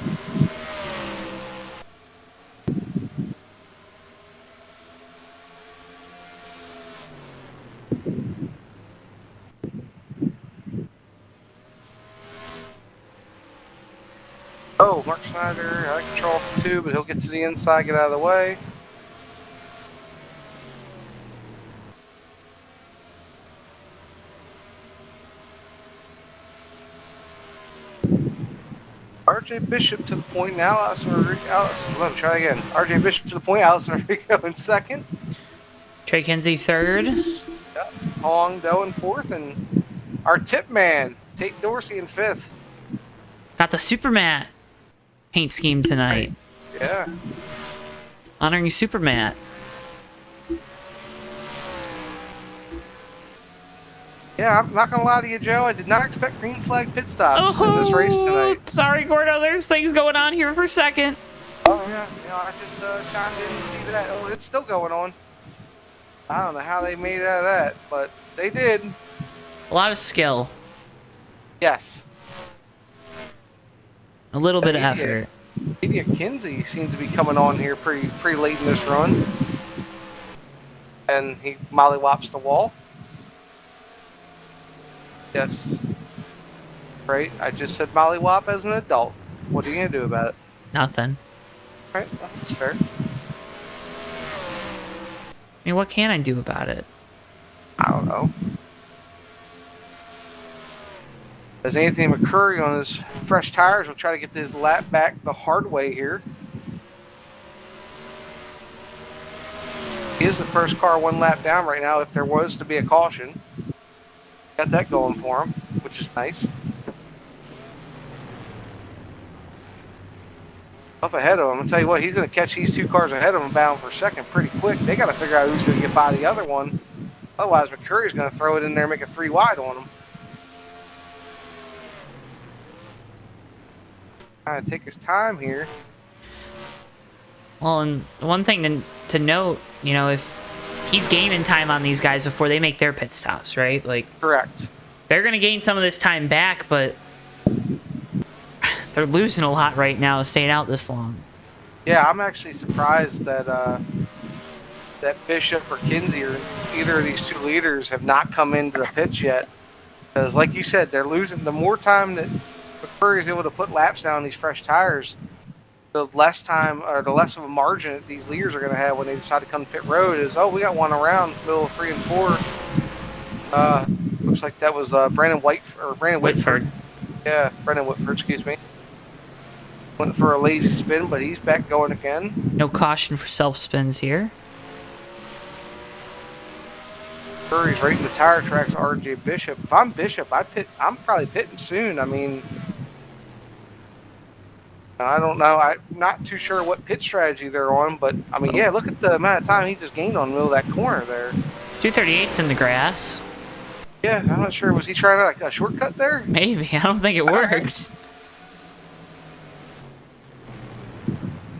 Oh, Mark Schneider, out of control for 2, but he'll get to the inside, get out of the way. RJ Bishop to the point now. Let me try again. RJ Bishop to the point. Allison Rodrigo in second. Trey Kinsey third. Yep. Hong Do in fourth, and our tip man Tate Dorsey in fifth. Got the Supermat paint scheme tonight. Yeah. Honoring Supermat. Yeah, I'm not gonna lie to you, Joe. I did not expect green flag pit stops in this race tonight. Sorry, Gordo. There's things going on here for a second. Oh yeah, I just chimed in to see that. Oh, it's still going on. I don't know how they made out of that, but they did. A lot of skill. Yes. A little bit of effort. Media Kinsey seems to be coming on here pretty late in this run. And he mollywops the wall. Yes. Right, I just said mollywop as an adult. What are you going to do about it? Nothing. Right, well, that's fair. I mean, what can I do about it? I don't know. As Anthony McCurry on his fresh tires will try to get his lap back the hard way here. He is the first car 1 lap down right now if there was to be a caution. Got that going for him, which is nice. Up ahead of him. I'll tell you what, he's going to catch these 2 cars ahead of him bound for second pretty quick. They got to figure out who's going to get by the other one. Otherwise, McCurry's going to throw it in there and make a 3 wide on him. Trying to take his time here. Well, and one thing to note, you know, if he's gaining time on these guys before they make their pit stops, right? Like, Correct. they're going to gain some of this time back, but they're losing a lot right now staying out this long. Yeah, I'm actually surprised that that Bishop or Kinsey or either of these 2 leaders have not come into the pits yet. Because, like you said, they're losing. The more time that McCurry is able to put laps down on these fresh tires, the less time or the less of a margin that these leaders are going to have when they decide to come to pit road is, oh, we got one around, middle of 3 and 4. Looks like that was Brandon Whitford. Yeah, Brandon Whitford, excuse me. Went for a lazy spin, but he's back going again. No caution for self-spins here. Curry's right in the tire tracks. RJ Bishop. If I'm Bishop, I'm probably pitting soon. I mean, I don't know. I'm not too sure what pit strategy they're on, but I mean, yeah, look at the amount of time he just gained on the middle of that corner there. 238's in the grass. Yeah, I'm not sure. Was he trying like a shortcut there? Maybe. I don't think it worked.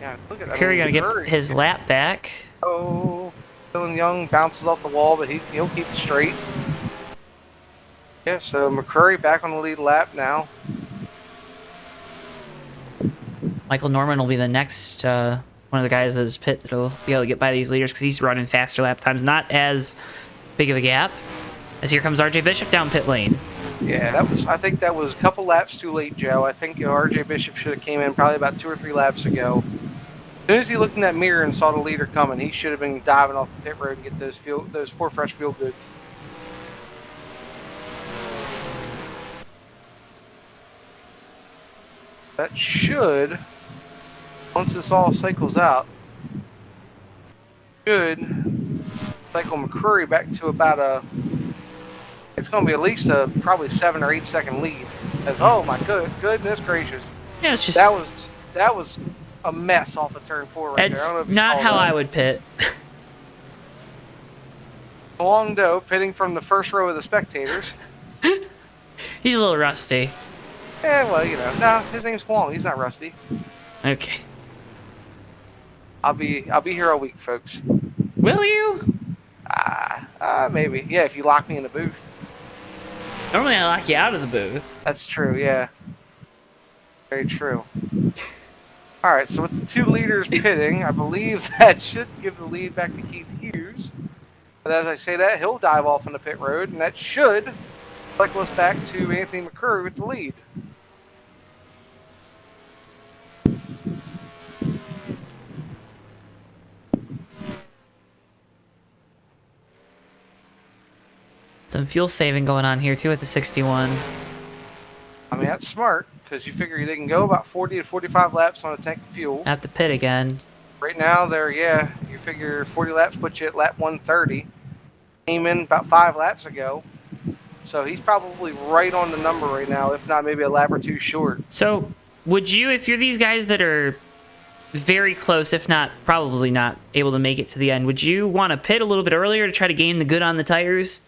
Yeah, look at that. Curry gonna get his lap back. Oh, Dylan Young bounces off the wall, but he'll keep it straight. Yeah, so McCurry back on the lead lap now. Michael Norman will be the next one of the guys at his pit that'll be able to get by these leaders because he's running faster lap times. Not as big of a gap. As here comes RJ Bishop down pit lane. Yeah, I think that was a couple laps too late, Joe. I think RJ Bishop should have came in probably about 2 or 3 laps ago. As soon as he looked in that mirror and saw the leader coming, he should have been diving off the pit road and get those 4 fresh fuel goods. That should, once this all cycles out, should cycle McCrory back to about it's going to be at least a probably 7 or 8 second lead. As oh my goodness gracious, Yeah, it's just that was a mess off of turn 4 right there. I it's don't know if you not saw how that. I would pit. Long Doe pitting from the first row of the spectators. He's a little rusty. Yeah, well, you know, no, his name's Huang. He's not rusty. Okay. I'll be here all week, folks. Will you? Maybe. Yeah, if you lock me in the booth. Normally I lock you out of the booth. That's true. Yeah. Very true. All right. So with the 2 leaders pitting, I believe that should give the lead back to Keith Hughes. But as I say that, he'll dive off on the pit road, and that should cycle us back to Anthony McCurry with the lead. Some fuel saving going on here too at the 61. I mean, that's smart because you figure they can go about 40 to 45 laps on a tank of fuel. At the pit again. Right now, you figure 40 laps puts you at lap 130. Came in about 5 laps ago. So he's probably right on the number right now, if not maybe a lap or 2 short. So would you, if you're these guys that are very close, if not probably not able to make it to the end, would you want to pit a little bit earlier to try to gain the good on the tires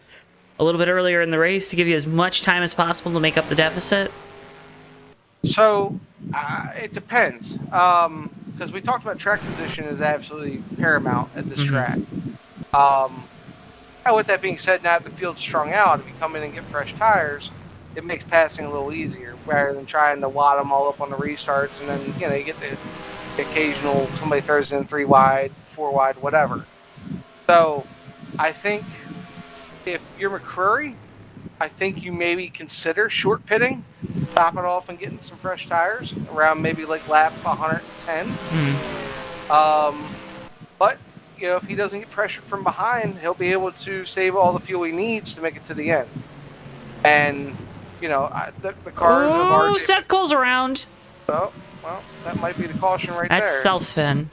a little bit earlier in the race to give you as much time as possible to make up the deficit? So it depends. Because we talked about track position is absolutely paramount at this track. Now with that being said, now that the field's strung out, if you come in and get fresh tires, it makes passing a little easier rather than trying to wad them all up on the restarts and then, you know, you get the occasional somebody throws in 3 wide, 4 wide, whatever. So I think if you're McCrory, I think you maybe consider short pitting, top it off and getting some fresh tires around maybe like lap 110. But you know, if he doesn't get pressured from behind, he'll be able to save all the fuel he needs to make it to the end. And you know, the cars of Oh, RJ. Seth Cole's around. Oh, well, that might be the caution right That's there. self-spin.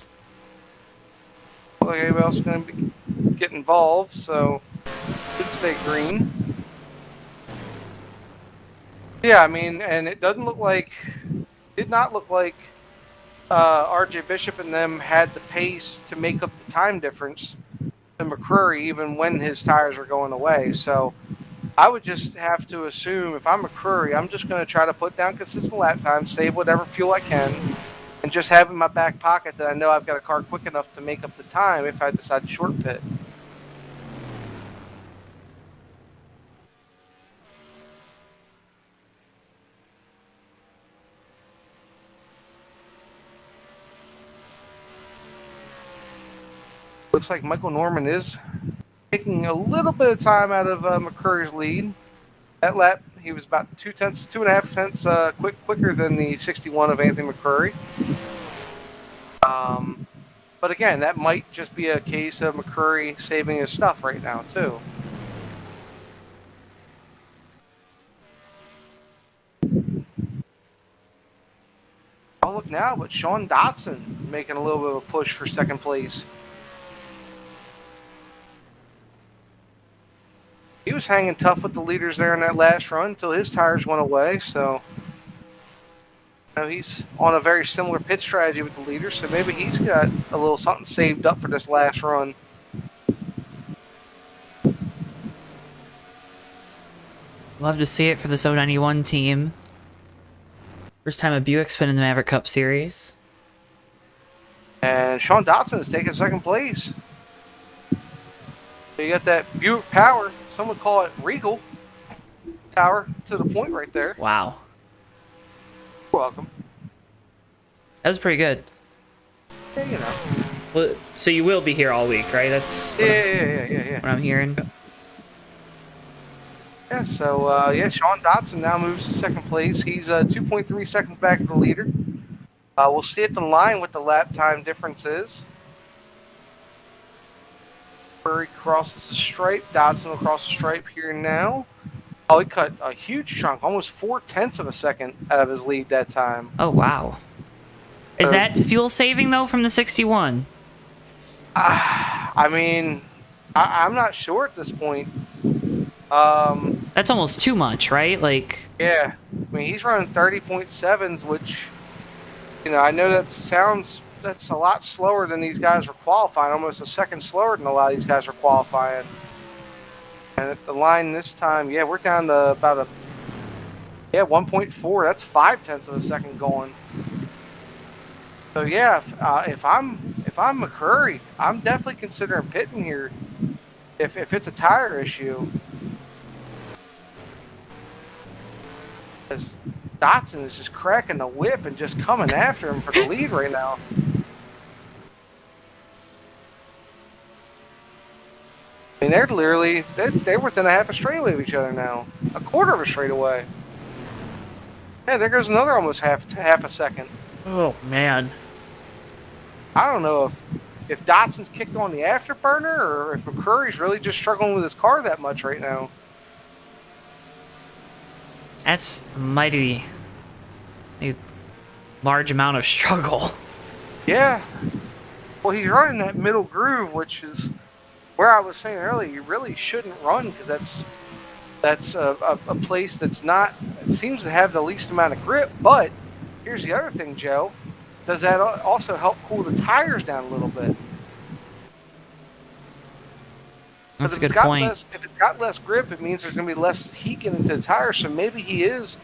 Look, anybody else is going to get involved, so should stay green. Yeah, I mean, and it did not look like RJ Bishop and them had the pace to make up the time difference to McCrory even when his tires were going away. So I would just have to assume if I'm McCrory, I'm just going to try to put down consistent lap time, save whatever fuel I can, and just have in my back pocket that I know I've got a car quick enough to make up the time if I decide to short pit. Looks like Michael Norman is taking a little bit of time out of McCurry's lead. That lap, he was about 2.5 tenths quicker than the 61 of Anthony McCrory. But again, that might just be a case of McCrory saving his stuff right now, too. Don't look now, but Sean Dotson making a little bit of a push for second place. He was hanging tough with the leaders there in that last run until his tires went away. So, you know, he's on a very similar pit strategy with the leaders. So maybe he's got a little something saved up for this last run. Love to see it for this 091 team. First time a Buick's been in the Maverick Cup Series. And Sean Dotson is taking second place. So you got that Buick power. Some would call it regal power to the point right there. Wow. You're welcome. That was pretty good. Yeah, you know. Well, so you will be here all week, right? That's what Yeah. I'm hearing. Yeah, so yeah, Sean Dotson now moves to second place. He's 2.3 seconds back of the leader. We'll see at the line what the lap time difference is. Murray crosses the stripe. Dotson will cross the stripe here now. Oh, he cut a huge chunk, almost 0.4 of a second out of his lead that time. Oh, wow. Is So- that fuel saving, though, from the 61? I mean, I'm not sure at this point. That's almost too much, right? Like, Yeah, I mean, he's running 30.7s, which, you know, I know that's a lot slower than these guys were qualifying, almost a second slower than a lot of these guys were qualifying. And at the line this time, yeah, we're down to about 1.4. That's 0.5 of a second going. So yeah, if I'm McCurry, I'm definitely considering pitting here. If it's a tire issue, because Dotson is just cracking the whip and just coming after him for the lead right now. I mean, they're within a half a straightaway of each other now, a quarter of a straightaway. Yeah, there goes another almost half a second. oh, man. I don't know if Dotson's kicked on the afterburner or if McCurry's really just struggling with his car that much right now. That's a large amount of struggle. Yeah. Well, he's running that middle groove, which is where I was saying earlier, you really shouldn't run because that's a place that's not, it seems to have the least amount of grip. But here's the other thing, Joe. Does that also help cool the tires down a little bit? That's a If it's good got point. if it's got less grip, it means there's going to be less heat getting into the tires. So maybe he is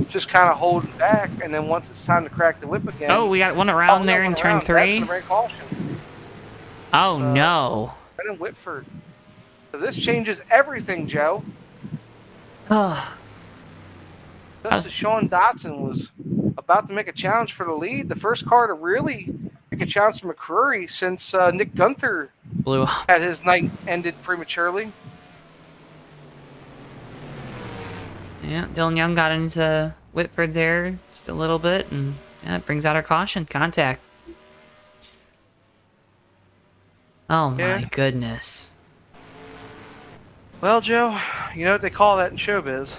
just kind of holding back, and then once it's time to crack the whip again. Oh, we got one around there in turn That's going 3. to bring caution. Oh, no. Brendan Whitford. So this changes everything, Joe. Oh, Just as Sean Dotson was about to make a challenge for the lead, the first car to really make a challenge for McCurry since Nick Gunther blew. had his night ended prematurely. Yeah, Dylan Young got into Whitford there just a little bit, and yeah, it brings out our caution. Contact. Oh, my Yeah. goodness. Well, Joe, you know what they call that in showbiz?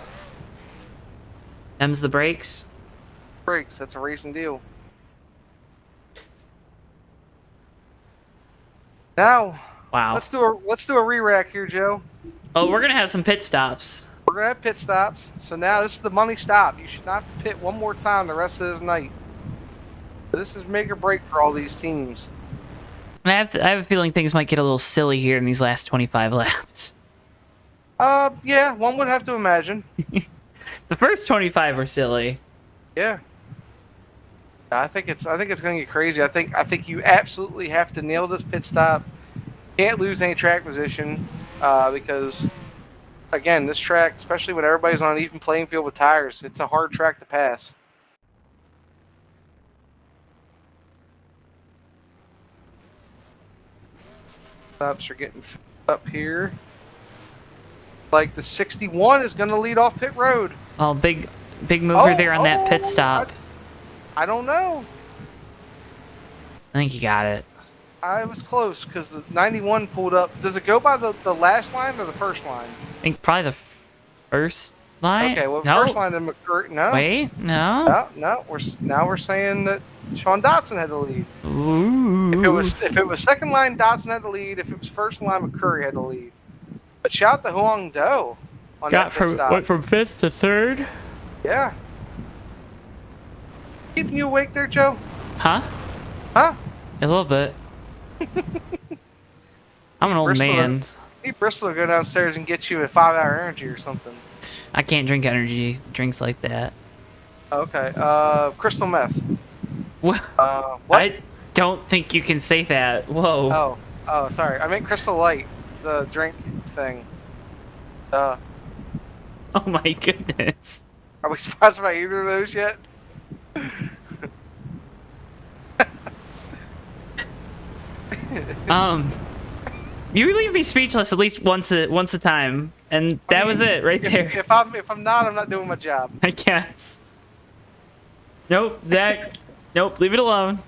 Them's the brakes. Brakes. That's a racing deal. Now, Wow. let's do a re-rack here, Joe. Oh, we're going to have some pit stops. We're gonna have pit stops. So now this is the money stop. You should not have to pit one more time the rest of this night. This is make or break for all these teams. And I have a feeling things might get a little silly here in these last 25 laps. Yeah, one would have to imagine. The first 25 were silly. Yeah. I think it's gonna get crazy. I think you absolutely have to nail this pit stop. Can't lose any track position because, again, this track, especially when everybody's on an even playing field with tires, it's a hard track to pass. Stops are getting filled up here. Like the 61 is going to lead off pit road. Oh, big mover there on that pit stop. I don't know. I think you got it. I was close because the 91 pulled up. Does it go by the last line or the first line? I think probably the first line. Okay, well, no. first line in McCurry. No. Wait, no. No. We're saying that Sean Dotson had the lead. Ooh. If it was second line, Dotson had the lead. If it was first line, McCurry had the lead. But shout out to Huang Do on that pit stop. went from 5th to 3rd. Yeah. Keeping you awake there, Joe? Huh? Huh? A little bit. I'm an old man. Need Bristol to go downstairs and get you a 5-hour energy or something. I can't drink energy drinks like that. Okay. Crystal meth. What? What? I don't think you can say that. Whoa. Oh, sorry. I meant Crystal Light, the drink thing. Oh my goodness. Are we sponsored by either of those yet? You leave me speechless at least once a time And that was it right there. If I'm not doing my job. I guess. Nope, Zach. Nope, leave it alone.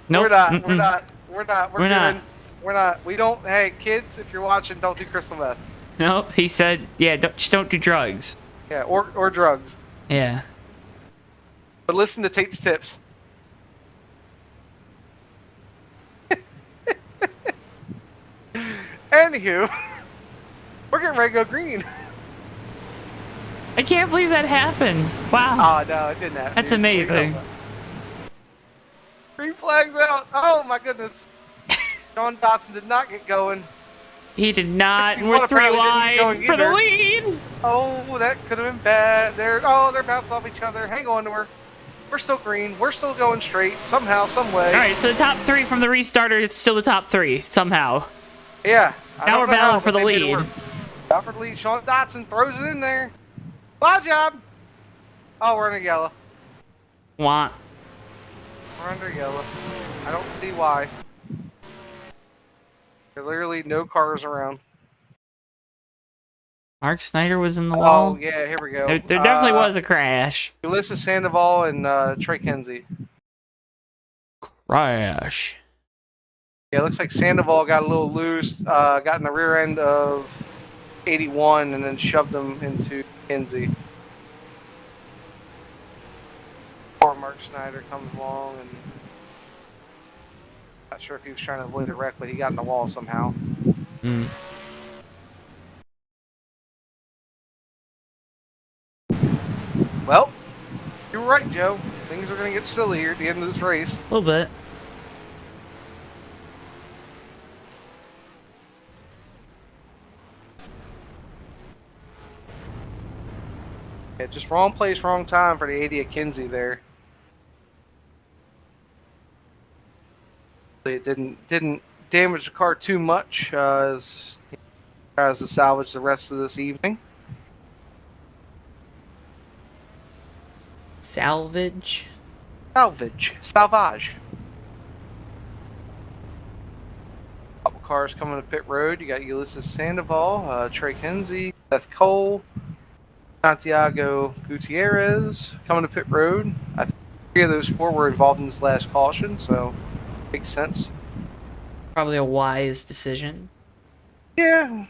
Nope. We're not. mm-mm. We're not. We're not. We're We're good. not. We're not. We don't. Hey, kids, if you're watching, don't do crystal meth. Nope, he said, yeah, just don't do drugs. Yeah, or drugs. Yeah. But listen to Tate's tips. Anywho, we're getting ready to go green. I can't believe that happened. Wow. Oh no, it didn't happen. That's amazing. Green flags out. Oh my goodness. John Dotson did not get going. He did not. 61 We're 3 apparently didn't get wide going for the either. lead. Oh, that could have been bad. They're bouncing off each other. Hang on to her. We're still green. We're still going straight. Somehow, some way. All right, so the top 3 from the restarter, it's still the top 3 somehow. Yeah. I Now don't we're know how, battling for but the they made it lead. work. Battle for the lead. Sean Dotson throws it in there. Fly job. Oh, we're under yellow. Want. We're under yellow. I don't see why. There are literally no cars around. Mark Snyder was in the wall. Oh, yeah, here we go. There definitely was a crash. Ulysses Sandoval and Trey Kenzie. Crash. Yeah, it looks like Sandoval got a little loose, got in the rear end of 81 and then shoved him into Kenzie. Poor Mark Snyder comes along and not sure if he was trying to avoid a wreck, but he got in the wall somehow. Mm. Well, you were right, Joe. Things are going to get silly here at the end of this race. A little bit. Yeah, just wrong place, wrong time for the 80 at Kinsey there. It didn't damage the car too much as he tries to salvage the rest of this evening. Salvage. Salvage. Couple cars coming to pit road. You got Ulysses Sandoval, Trey Kenzie, Seth Cole, Santiago Gutierrez coming to pit road. I think 3 of those 4 were involved in this last caution, so makes sense. Probably a wise decision. Yeah.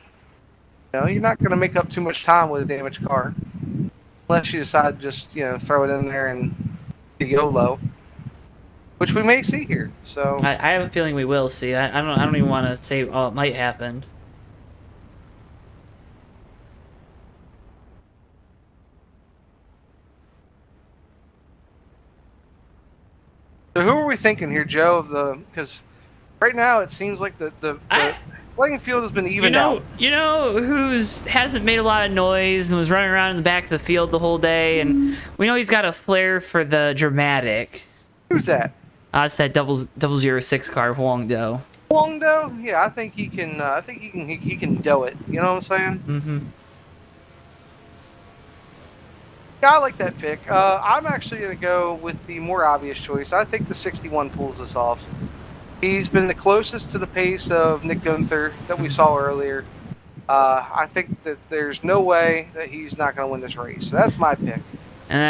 You're not going to make up too much time with a damaged car. Unless you decide to just, throw it in there and YOLO. Which we may see here. So I have a feeling we will see. I don't even want to say, oh, it might happen. who are we thinking here, Joe? Because right now it seems like the playing field has been evened out. You know who's hasn't made a lot of noise and was running around in the back of the field the whole day, and we know he's got a flair for the dramatic. Who's that? It's that 006 car, Huang Do. Huang Do? Yeah, I think he can. I think he can do it. You know what I'm saying? Mm-hmm. Yeah, I like that pick. I'm actually going to go with the more obvious choice. I think the 61 pulls this off. He's been the closest to the pace of Nick Gunther that we saw earlier. I think that there's no way that he's not going to win this race. So that's my pick.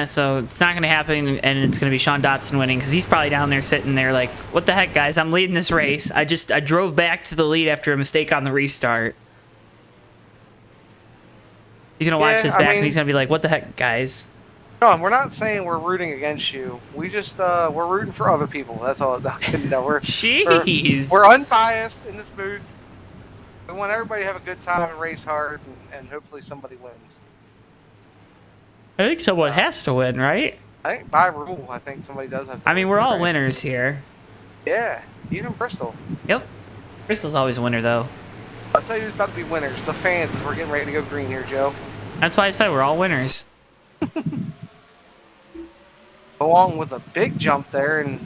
So it's not going to happen, and it's going to be Sean Dotson winning because he's probably down there sitting there like, what the heck, guys? I'm leading this race. I drove back to the lead after a mistake on the restart. He's going to watch this back, and he's going to be like, what the heck, guys? John, we're not saying we're rooting against you. We just, we're rooting for other people. That's all. Jeez. We're unbiased in this booth. We want everybody to have a good time and race hard, and hopefully somebody wins. I think someone has to win, right? I think by rule, I think somebody does have to I mean, win, we're all right? winners here. Yeah, even Bristol. Yep. Bristol's always a winner, though. I'll tell you who's about to be winners. The fans, as we're getting ready to go green here, Joe. That's why I said we're all winners. Along with a big jump there, and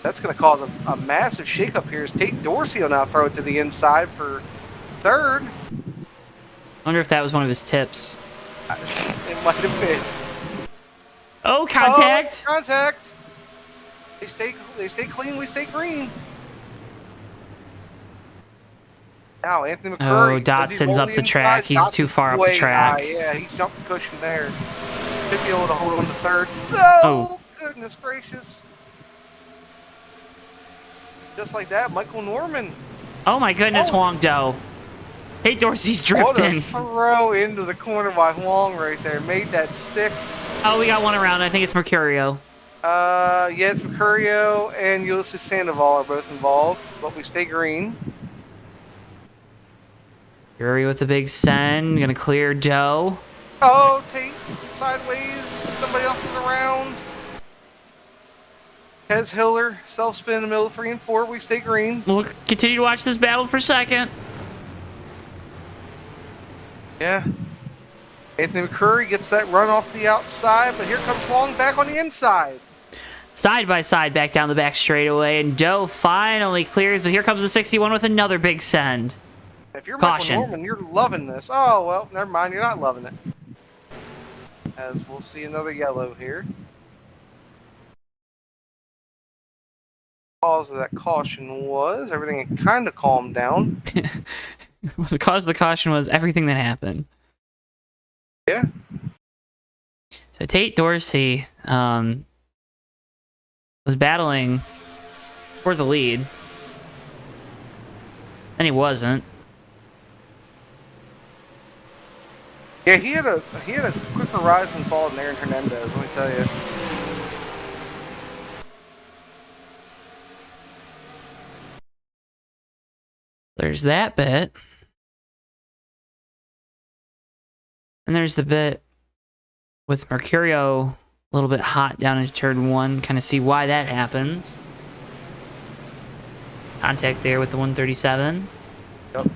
that's going to cause a massive shakeup here as Tate Dorsey will now throw it to the inside for third. I wonder if that was one of his tips. It might have been. Oh, contact! Oh, contact! They stay clean, we stay green. Now, Anthony McCurry. Oh, Dodson's up the track. He's too far up the track. Yeah, he's jumped the cushion there. Should be able to hold on to third. Oh. Goodness gracious. Just like that, Michael Norman. Oh my goodness, Huang Do. Hey, Dorsey's What a drifting. throw into the corner by Huang right there. Made that stick. Oh, we got one around. I think it's Mercurio. Yeah, it's Mercurio and Ulysses Sandoval are both involved, but we stay green. Fury with the big send. Gonna clear Doe. Oh, Tate sideways. Somebody else is around. Hez Hiller, self-spin in the middle of 3 and 4. We stay green. We'll continue to watch this battle for second. Yeah. Anthony McCurry gets that run off the outside, but here comes Huang back on the inside. Side by side back down the back straightaway, and Doe finally clears, but here comes the 61 with another big send. If you're Caution. Michael Norman, you're loving this. Oh, well, never mind. You're not loving it. As we'll see another yellow here. Cause of that caution was everything had kind of calmed down. Well, the cause of the caution was everything that happened. Yeah. So Tate Dorsey was battling for the lead, and he wasn't. Yeah, he had a quicker rise and fall than Aaron Hernandez, let me tell you. There's that bit. And there's the bit with Mercurio a little bit hot down into turn 1. Kind of see why that happens. Contact there with the 137. Yep.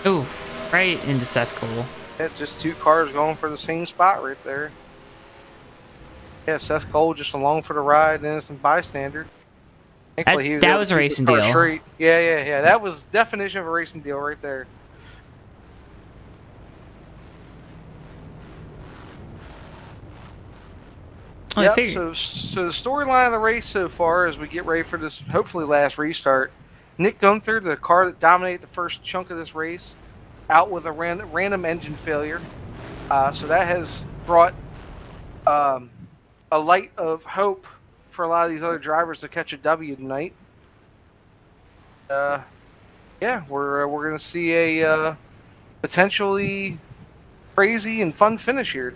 Ooh, right into Seth Cole. Yeah, just 2 cars going for the same spot right there. Yeah, Seth Cole just along for the ride, innocent bystander. Thankfully, he was That able was to a keep racing the car deal. straight. Yeah. That was definition of a racing deal right there. Well, I Yep, figured- so the storyline of the race so far as we get ready for this hopefully last restart, Nick Gunther, the car that dominated the first chunk of this race, out with a random engine failure. So that has brought a light of hope for a lot of these other drivers to catch a W tonight. Yeah, we're going to see a potentially crazy and fun finish here.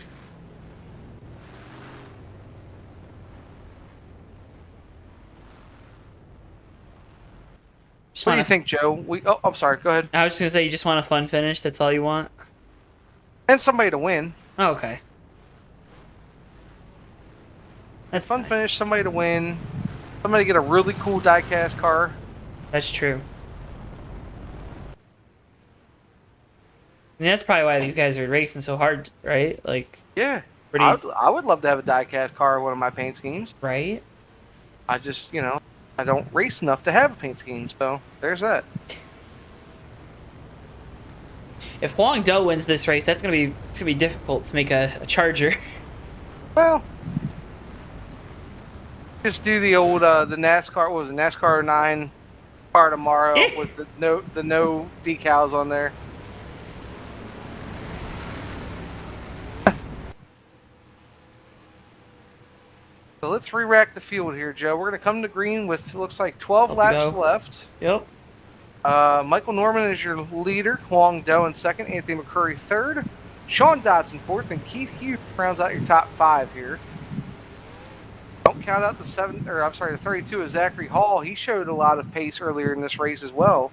What do you think, Joe? I'm sorry. Go ahead. I was just gonna say, you just want a fun finish. That's all you want. And somebody to win. Oh, okay. That's Fun nice. finish, somebody to win. Somebody get a really cool diecast car. That's true. And that's probably why these guys are racing so hard, right? Like, Yeah. Pretty- I would love to have a diecast car in one of my paint schemes. right? I just, I don't race enough to have a paint scheme, so there's that. If Huang Do wins this race, it's gonna be difficult to make a Charger. Well, just do the old the NASCAR. What was it, NASCAR 09 car tomorrow with the no decals on there. So let's re-rack the field here, Joe. We're going to come to green with, looks like 12 laps go. left. Yep. Michael Norman is your leader. Huang Do in second. Anthony McCurry third. Sean Dodson fourth. And Keith Hughes rounds out your top 5 here. Don't count out the 32 of Zachary Hall. He showed a lot of pace earlier in this race as well.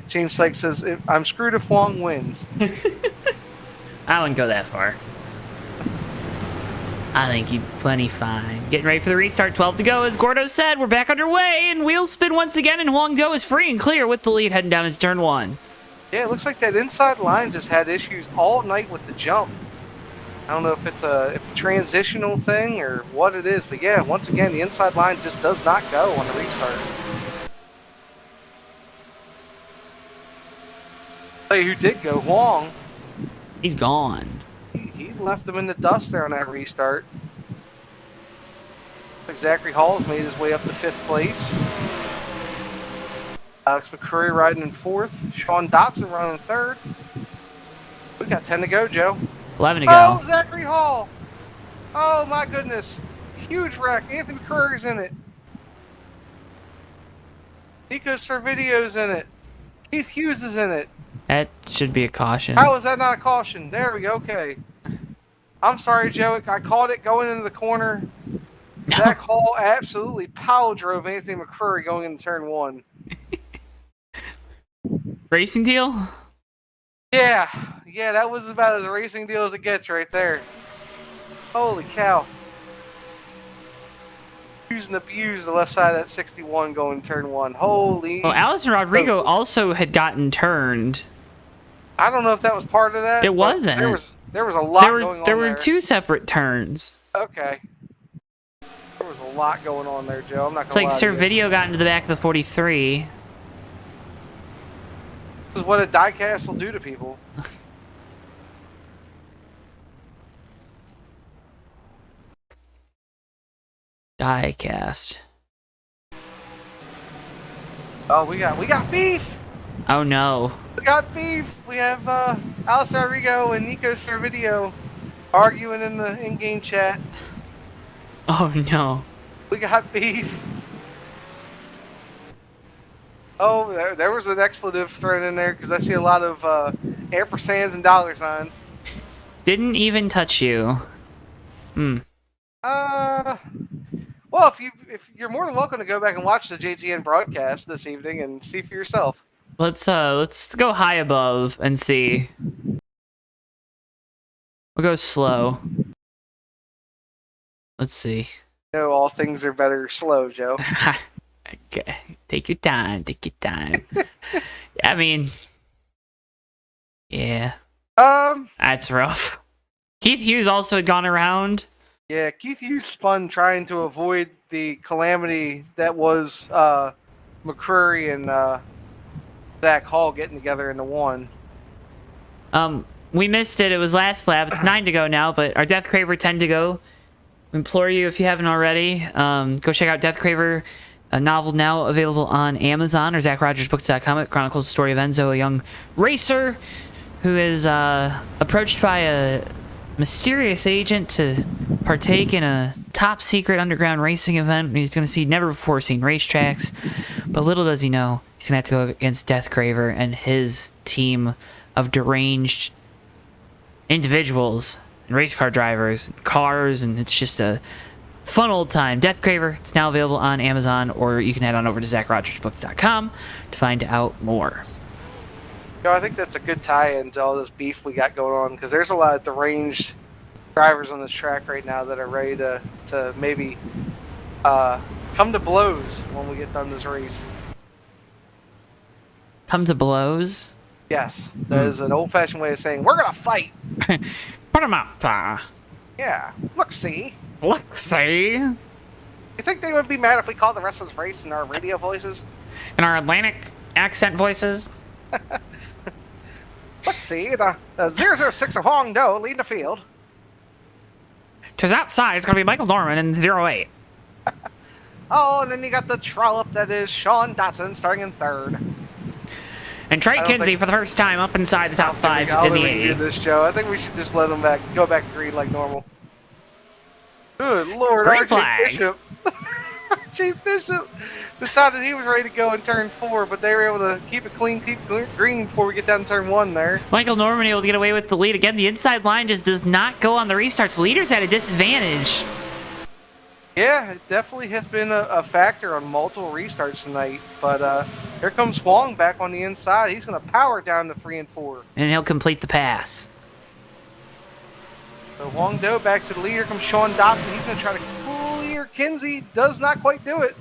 James Sykes says, I'm screwed if Huang wins. I wouldn't go that far. I think you'd plenty fine. Getting ready for the restart. 12 to go. As Gordo said, we're back underway, and wheels spin once again, and Huang Do is free and clear with the lead heading down into turn 1. Yeah, it looks like that inside line just had issues all night with the jump. I don't know if it's a transitional thing or what it is, but yeah, once again, the inside line just does not go on the restart. Tell you who did go, Huang. He's gone. He left him in the dust there on that restart. Zachary Hall's made his way up to 5th place. Alex McCurry riding in 4th. Sean Dotson running in 3rd. We got 10 to go, Joe. 11 to go. Oh, Zachary Hall! Oh my goodness. Huge wreck. Anthony McCurry's in it. Nico Servidio's in it. Keith Hughes is in it. That should be a caution. How is that not a caution? There we go. Okay. I'm sorry, Joe. I called it going into the corner. Zach Hall absolutely power drove Anthony McCurry going into turn 1. Racing deal? Yeah, that was about as racing deal as it gets right there. Holy cow. Use and abuse the left side of that 61 going turn 1. Holy. Well, Allison Rodrigo also had gotten turned. I don't know if that was part of that. It wasn't. There was a lot going on there. There were 2 separate turns. Okay. There was a lot going on there, Joe. I'm not It's going like to lie to you. Servideo got into the back of the 43. This is what a diecast will do to people. Diecast. Oh, we got beef. Oh no. We got beef. We have Alice Rodrigo and Nico Servideo arguing in the in-game chat. Oh no. We got beef. Oh, there was an expletive thrown in there because I see a lot of ampersands and dollar signs. Didn't even touch you. Well, if you're more than welcome to go back and watch the JTN broadcast this evening and see for yourself. Let's go high above and see. We'll go slow. Let's see. You know, all things are better slow, Joe. Okay. Take your time. Take your time. I mean, yeah. That's rough. Keith Hughes also had gone around. Yeah, Keith Hughes spun trying to avoid the calamity that was McCurry and Zach Hall getting together into one. We missed it. It was last lap. It's 9 to go now, but our Death Craver 10 to go. We implore you, if you haven't already, go check out Death Craver, a novel now available on Amazon or ZachRogersBooks.com. It chronicles the story of Enzo, a young racer who is approached by a mysterious agent to partake in a top secret underground racing event. He's going to see never before seen racetracks, but little does he know he's going to have to go against Death Craver and his team of deranged individuals and race car drivers and cars, and it's just a fun old time. Death Craver, it's now available on Amazon, or you can head on over to ZachRogersBooks.com to find out more. You know, I think that's a good tie-in to all this beef we got going on, because there's a lot of deranged drivers on this track right now that are ready to maybe come to blows when we get done this race. Come to blows? Yes, that is an old-fashioned way of saying, we're going to fight. Put them up. Yeah, look, see. Let's see. You think they would be mad if we called the rest of this race in our radio voices? In our Atlantic accent voices. Let's see, the 006 of Hongdo leading the field. Because outside, it's going to be Michael Norman in 08. Oh, and then you got the trollop that is Sean Dotson starting in third. And Trey Kinsey for the first time up inside the top 5 in the 80. This, Joe. I think we should just let him go back to green like normal. Good Lord, Green RJ flag. Bishop. RJ Bishop decided he was ready to go in turn 4, but they were able to keep it clean, keep it green before we get down to turn 1 there. Michael Norman able to get away with the lead. Again, the inside line just does not go on the restarts. Leaders at a disadvantage. Yeah, it definitely has been a factor on multiple restarts tonight. But here comes Huang back on the inside. He's going to power down to 3 and 4. And he'll complete the pass. So Huang Do back to the leader. Comes Sean Dotson. He's going to try to clear Kinsey. Does not quite do it.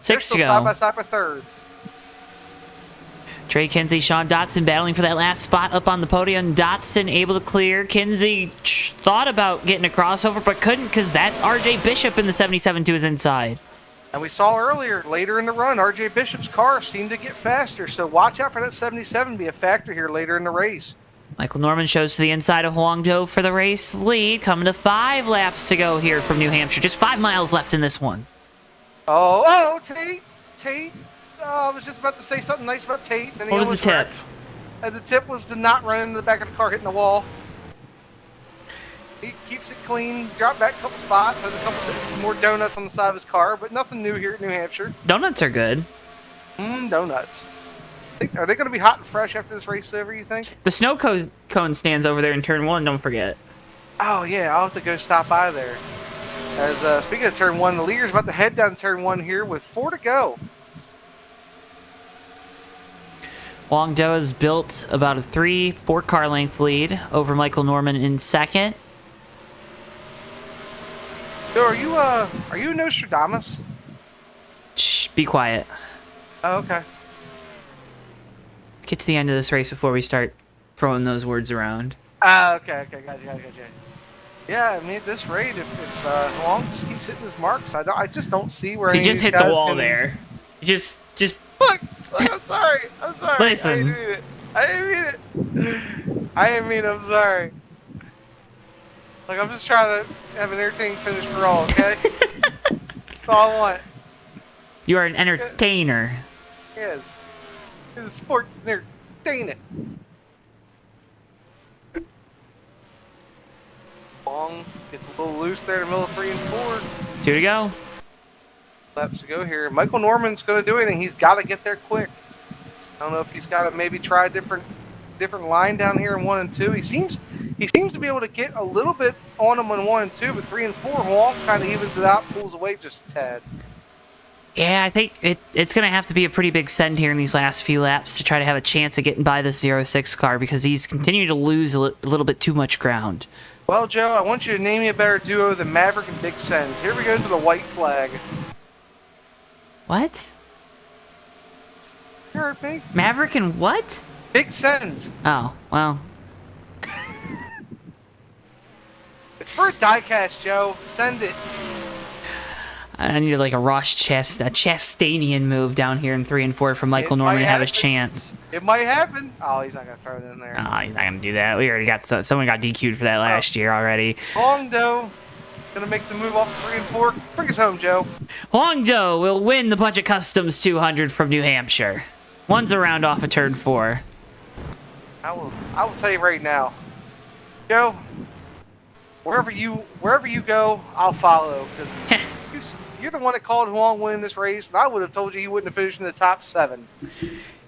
6 to They're still go. side by side for third. Trey Kinsey, Sean Dotson battling for that last spot up on the podium. Dotson able to clear. Kinsey thought about getting a crossover, but couldn't because that's RJ Bishop in the 77 to his inside. And we saw earlier, later in the run, RJ Bishop's car seemed to get faster. So watch out for that 77 be a factor here later in the race. Michael Norman shows to the inside of Huang Zhou for the race lead. Coming to 5 laps to go here from New Hampshire. Just 5 miles left in this one. Oh, Tate. I was just about to say something nice about Tate. And What was the tip? The tip was to not run into the back of the car hitting the wall. He keeps it clean, dropped back a couple spots, has a couple more donuts on the side of his car, but nothing new here at New Hampshire. Donuts are good. Donuts. Are they going to be hot and fresh after this race over, you think? The snow cone stands over there in turn 1, don't forget. Oh, yeah, I'll have to go stop by there. As speaking of turn 1, the leader's about to head down turn 1 here with 4 to go. Huang Zhou has built about a 3-4 car length lead over Michael Norman in second. So are you Nostradamus? Shh, be quiet. Oh, okay. Get to the end of this race before we start throwing those words around. Okay, gotcha. Yeah, I mean, at this rate, if Huang just keeps hitting his marks, I just don't see where So he any of just these hit the guys wall can- there. Just Look, I'm sorry. Listen. I didn't mean it. I'm sorry. Like, I'm just trying to have an entertaining finish for all, okay? That's all I want. You are an entertainer. Yes. It's a sports entertainment. Long gets a little loose there in the middle of 3 and 4. 2 to go. Laps to go here. Michael Norman's going to do anything. He's got to get there quick. I don't know if he's got to maybe try a different line down here in 1 and 2. He seems to be able to get a little bit on him in 1 and 2, but 3 and 4, Huang kind of evens it out, pulls away just a tad. Yeah, I think it's going to have to be a pretty big send here in these last few laps to try to have a chance of getting by this 06 car because he's continuing to lose a little bit too much ground. Well, Joe, I want you to name me a better duo than Maverick and Big Sens. Here we go to the white flag. What? You heard me? Maverick and what? Big Sens. Oh, well. It's for a diecast, Joe. Send it. I needed like a Chastanian move down here in 3 and 4 for Michael It Norman might to have his happen. chance. It might happen. Oh, he's not going to throw it in there. Oh, he's not going to do that. We already got someone got DQ'd for that last year already. Huang Zhou going to make the move off 3 and 4. Bring us home, Joe. Huang Zhou will win the Budget Customs 200 from New Hampshire. One's a round off of turn 4. I will tell you right now, Joe. Wherever you go, I'll follow because you're the one that called Huang winning this race, and I would have told you he wouldn't have finished in the top 7.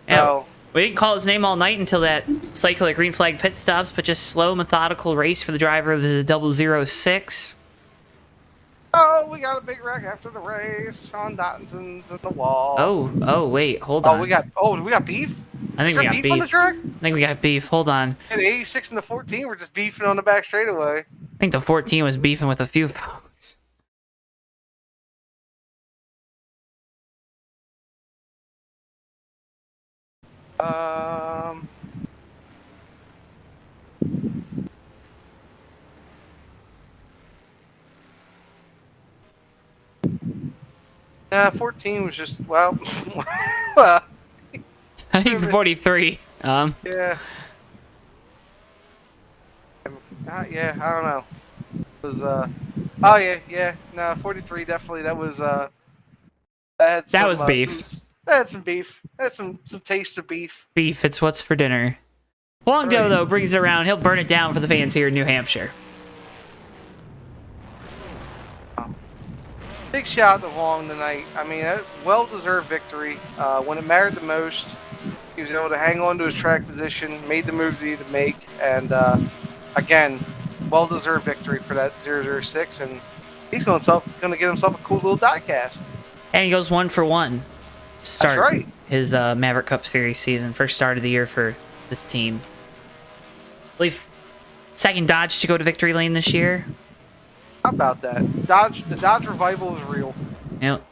Yeah, So, we didn't call his name all night until that cycle at green flag pit stops, but just slow, methodical race for the driver of the 006. we got a big wreck after the race. Sean Dotson's in the wall. Oh, wait, hold on. we got beef. I think Is we there got beef on the beef. track? I think we got beef. Hold on. Yeah, the 86 and the 14 were just beefing on the back straightaway. I think the 14 was beefing with a few folks. Um. 14 was just, well, well, I think it's 43. yeah. Yeah, I don't know. It was, no, 43 definitely, that was, that was beef. That had some beef. That had some taste of beef. Beef, it's what's for dinner. Huang Zhou, though, brings it around. He'll burn it down for the fans here in New Hampshire. Big shout out to Huang tonight. I mean, a well-deserved victory. When it mattered the most, he was able to hang on to his track position, made the moves he needed to make, and again, well-deserved victory for that 006. And he's going to get himself a cool little diecast. And he goes 1 for 1. Start That's right. his Maverick Cup Series season. First start of the year for this team. I believe second Dodge to go to victory lane this year. How about that? The Dodge revival is real. Yep.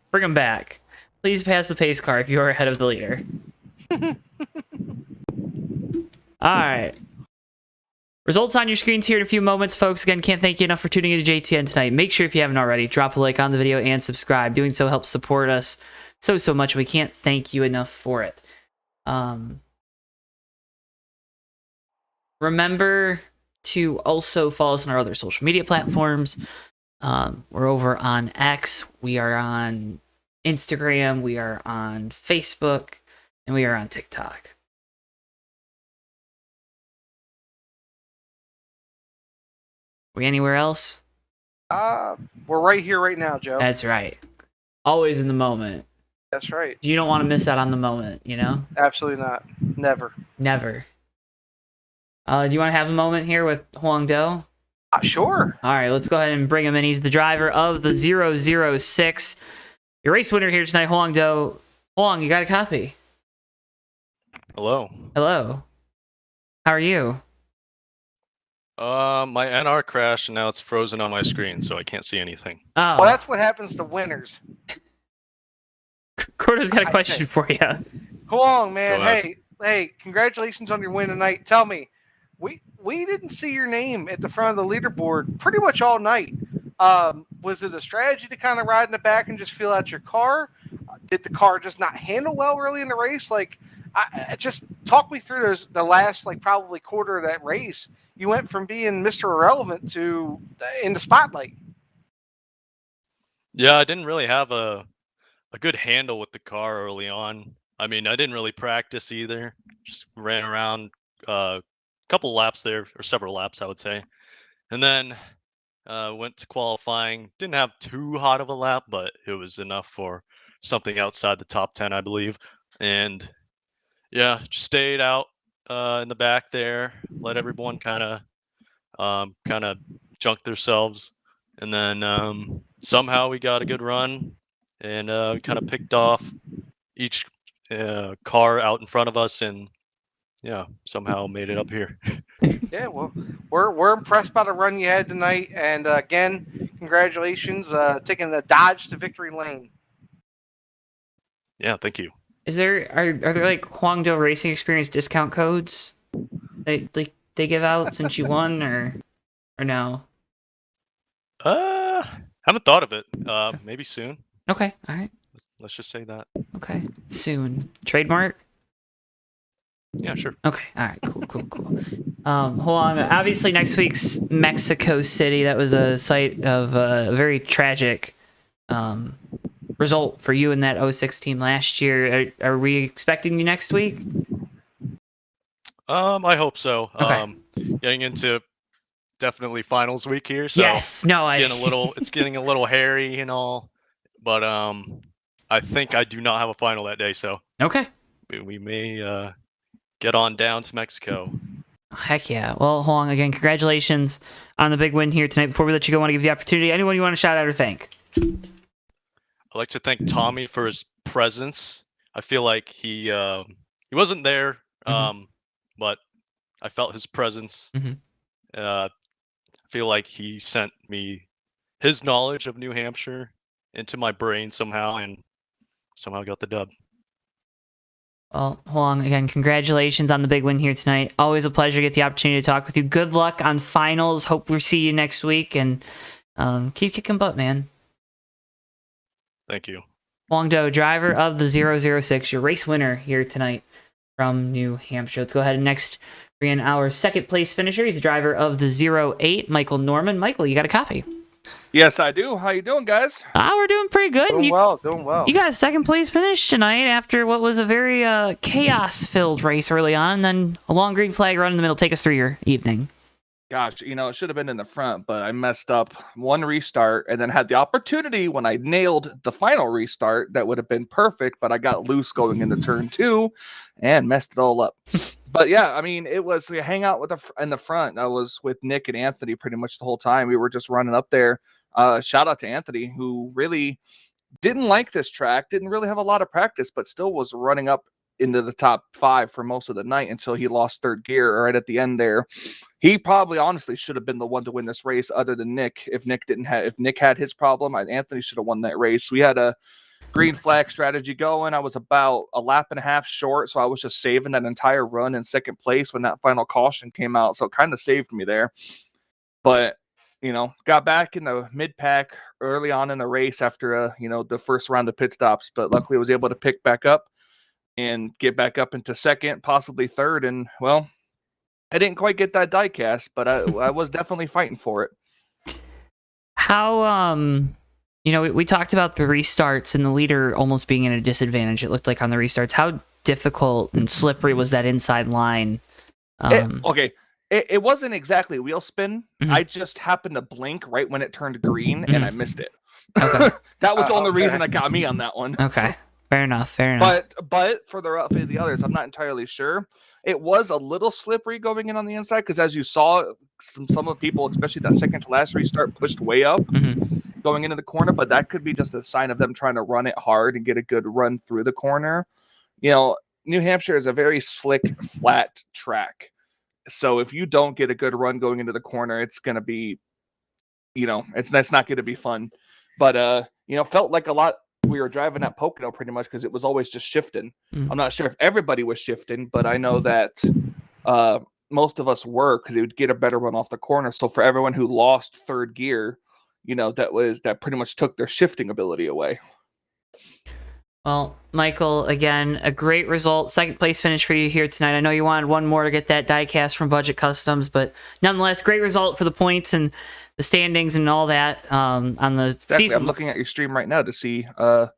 Bring him back. Please pass the pace car if you are ahead of the leader. Alright. Results on your screens here in a few moments, folks. Again, can't thank you enough for tuning in to JTN tonight. Make sure if you haven't already, drop a like on the video and subscribe. Doing so helps support us so much. We can't thank you enough for it. Remember to also follow us on our other social media platforms. We're over on X. We are on Instagram. We are on Facebook. And we are on TikTok. We anywhere else? We're right here, right now, Joe. That's right. Always in the moment. That's right. You don't want to miss out on the moment, you know? Absolutely not. Never. Never. Do you want to have a moment here with Huang Do? Sure. All right, let's go ahead and bring him in. He's the driver of the 006. Your race winner here tonight, Huang Do. Huang, you got a copy? Hello. Hello. How are you? My NR crashed and now it's frozen on my screen, so I can't see anything. Oh, Well, that's what happens to winners. Cordo's got a question for you. Huang, man, Go ahead. hey, congratulations on your win tonight. Tell me, we didn't see your name at the front of the leaderboard pretty much all night. Was it a strategy to kind of ride in the back and just feel out your car? Did the car just not handle well early in the race? Like, just talk me through the last, like, probably quarter of that race. You went from being Mr. Irrelevant to in the spotlight. Yeah, I didn't really have a good handle with the car early on. I mean, I didn't really practice either. Just ran around a couple laps there, or several laps, I would say. And then went to qualifying. Didn't have too hot of a lap, but it was enough for something outside the top 10, I believe. And yeah, just stayed out in the back there, let everyone kind of junk themselves, and then somehow we got a good run, and kind of picked off each car out in front of us, and yeah, somehow made it up here. Yeah, well, we're impressed by the run you had tonight, and again, congratulations, taking the Dodge to victory lane. Yeah, thank you. Are there like Huang Do Racing Experience discount codes they give out since you won, or no? Haven't thought of it. Maybe soon. Okay, all right. Let's just say that. Okay, soon. Trademark? Yeah, sure. Okay, all right, cool. Huang, obviously next week's Mexico City. That was a site of a very tragic result for you and that 06 team last year. Are we expecting you next week? I hope so. Okay. Getting into definitely finals week here, so Yes. No. it's getting a little hairy and all, but I think I do not have a final that day, so Okay. we may get on down to Mexico. Heck yeah. Well, Huang, again, congratulations on the big win here tonight. Before we let you go, I want to give you the opportunity. Anyone you want to shout out or thank? I'd like to thank Tommy for his presence. I feel like he wasn't there, but I felt his presence. I feel like he sent me his knowledge of New Hampshire into my brain somehow, and somehow got the dub. Well, Huang, again, congratulations on the big win here tonight. Always a pleasure to get the opportunity to talk with you. Good luck on finals. Hope we see you next week, and keep kicking butt, man. Thank you. Huang Do, driver of the 006, your race winner here tonight from New Hampshire. Let's go ahead and next bring in our second place finisher. He's the driver of the 08, Michael Norman. Michael, you got a copy? Yes, I do. How you doing, guys? We're doing pretty good. Doing well. You got a second place finish tonight after what was a very chaos-filled race early on, and then a long green flag run in the middle. Take us through your evening. Gosh, it should have been in the front, but I messed up one restart and then had the opportunity when I nailed the final restart. That would have been perfect, but I got loose going into turn 2 and messed it all up. But yeah, I mean, we hang out in the front. I was with Nick and Anthony pretty much the whole time. We were just running up there. Shout out to Anthony, who really didn't like this track, didn't really have a lot of practice, but still was running up into the top 5 for most of the night until he lost third gear right at the end there. He probably honestly should have been the one to win this race other than Nick. If Nick had his problem, Anthony should have won that race. We had a green flag strategy going. I was about a lap and a half short, so I was just saving that entire run in second place when that final caution came out, so it kind of saved me there. But got back in the mid-pack early on in the race after the first round of pit stops, but luckily I was able to pick back up and get back up into second, possibly third, and well, I didn't quite get that die cast, but I was definitely fighting for it. How we talked about the restarts and the leader almost being in a disadvantage. It looked like on the restarts. How difficult and slippery was that inside line? It wasn't exactly wheel spin. Mhm. I just happened to blink right when it turned green, and I missed it. Okay. That was the only reason that got me on that one. Okay. Fair enough. Fair enough. But for the others, I'm not entirely sure. It was a little slippery going in on the inside because, as you saw, some of the people, especially that second to last restart, pushed way up going into the corner. But that could be just a sign of them trying to run it hard and get a good run through the corner. You know, New Hampshire is a very slick, flat track. So if you don't get a good run going into the corner, it's going to be, it's not going to be fun. But, felt like a lot. We were driving at Pocono pretty much because it was always just shifting. I'm not sure if everybody was shifting, but I know that most of us were because it would get a better run off the corner. So for everyone who lost third gear, that pretty much took their shifting ability away. Well, Michael, again, a great result. Second place finish for you here tonight. I know you wanted one more to get that diecast from Budget Customs, but nonetheless, great result for the points and the standings and all that on the season. I'm looking at your stream right now to see how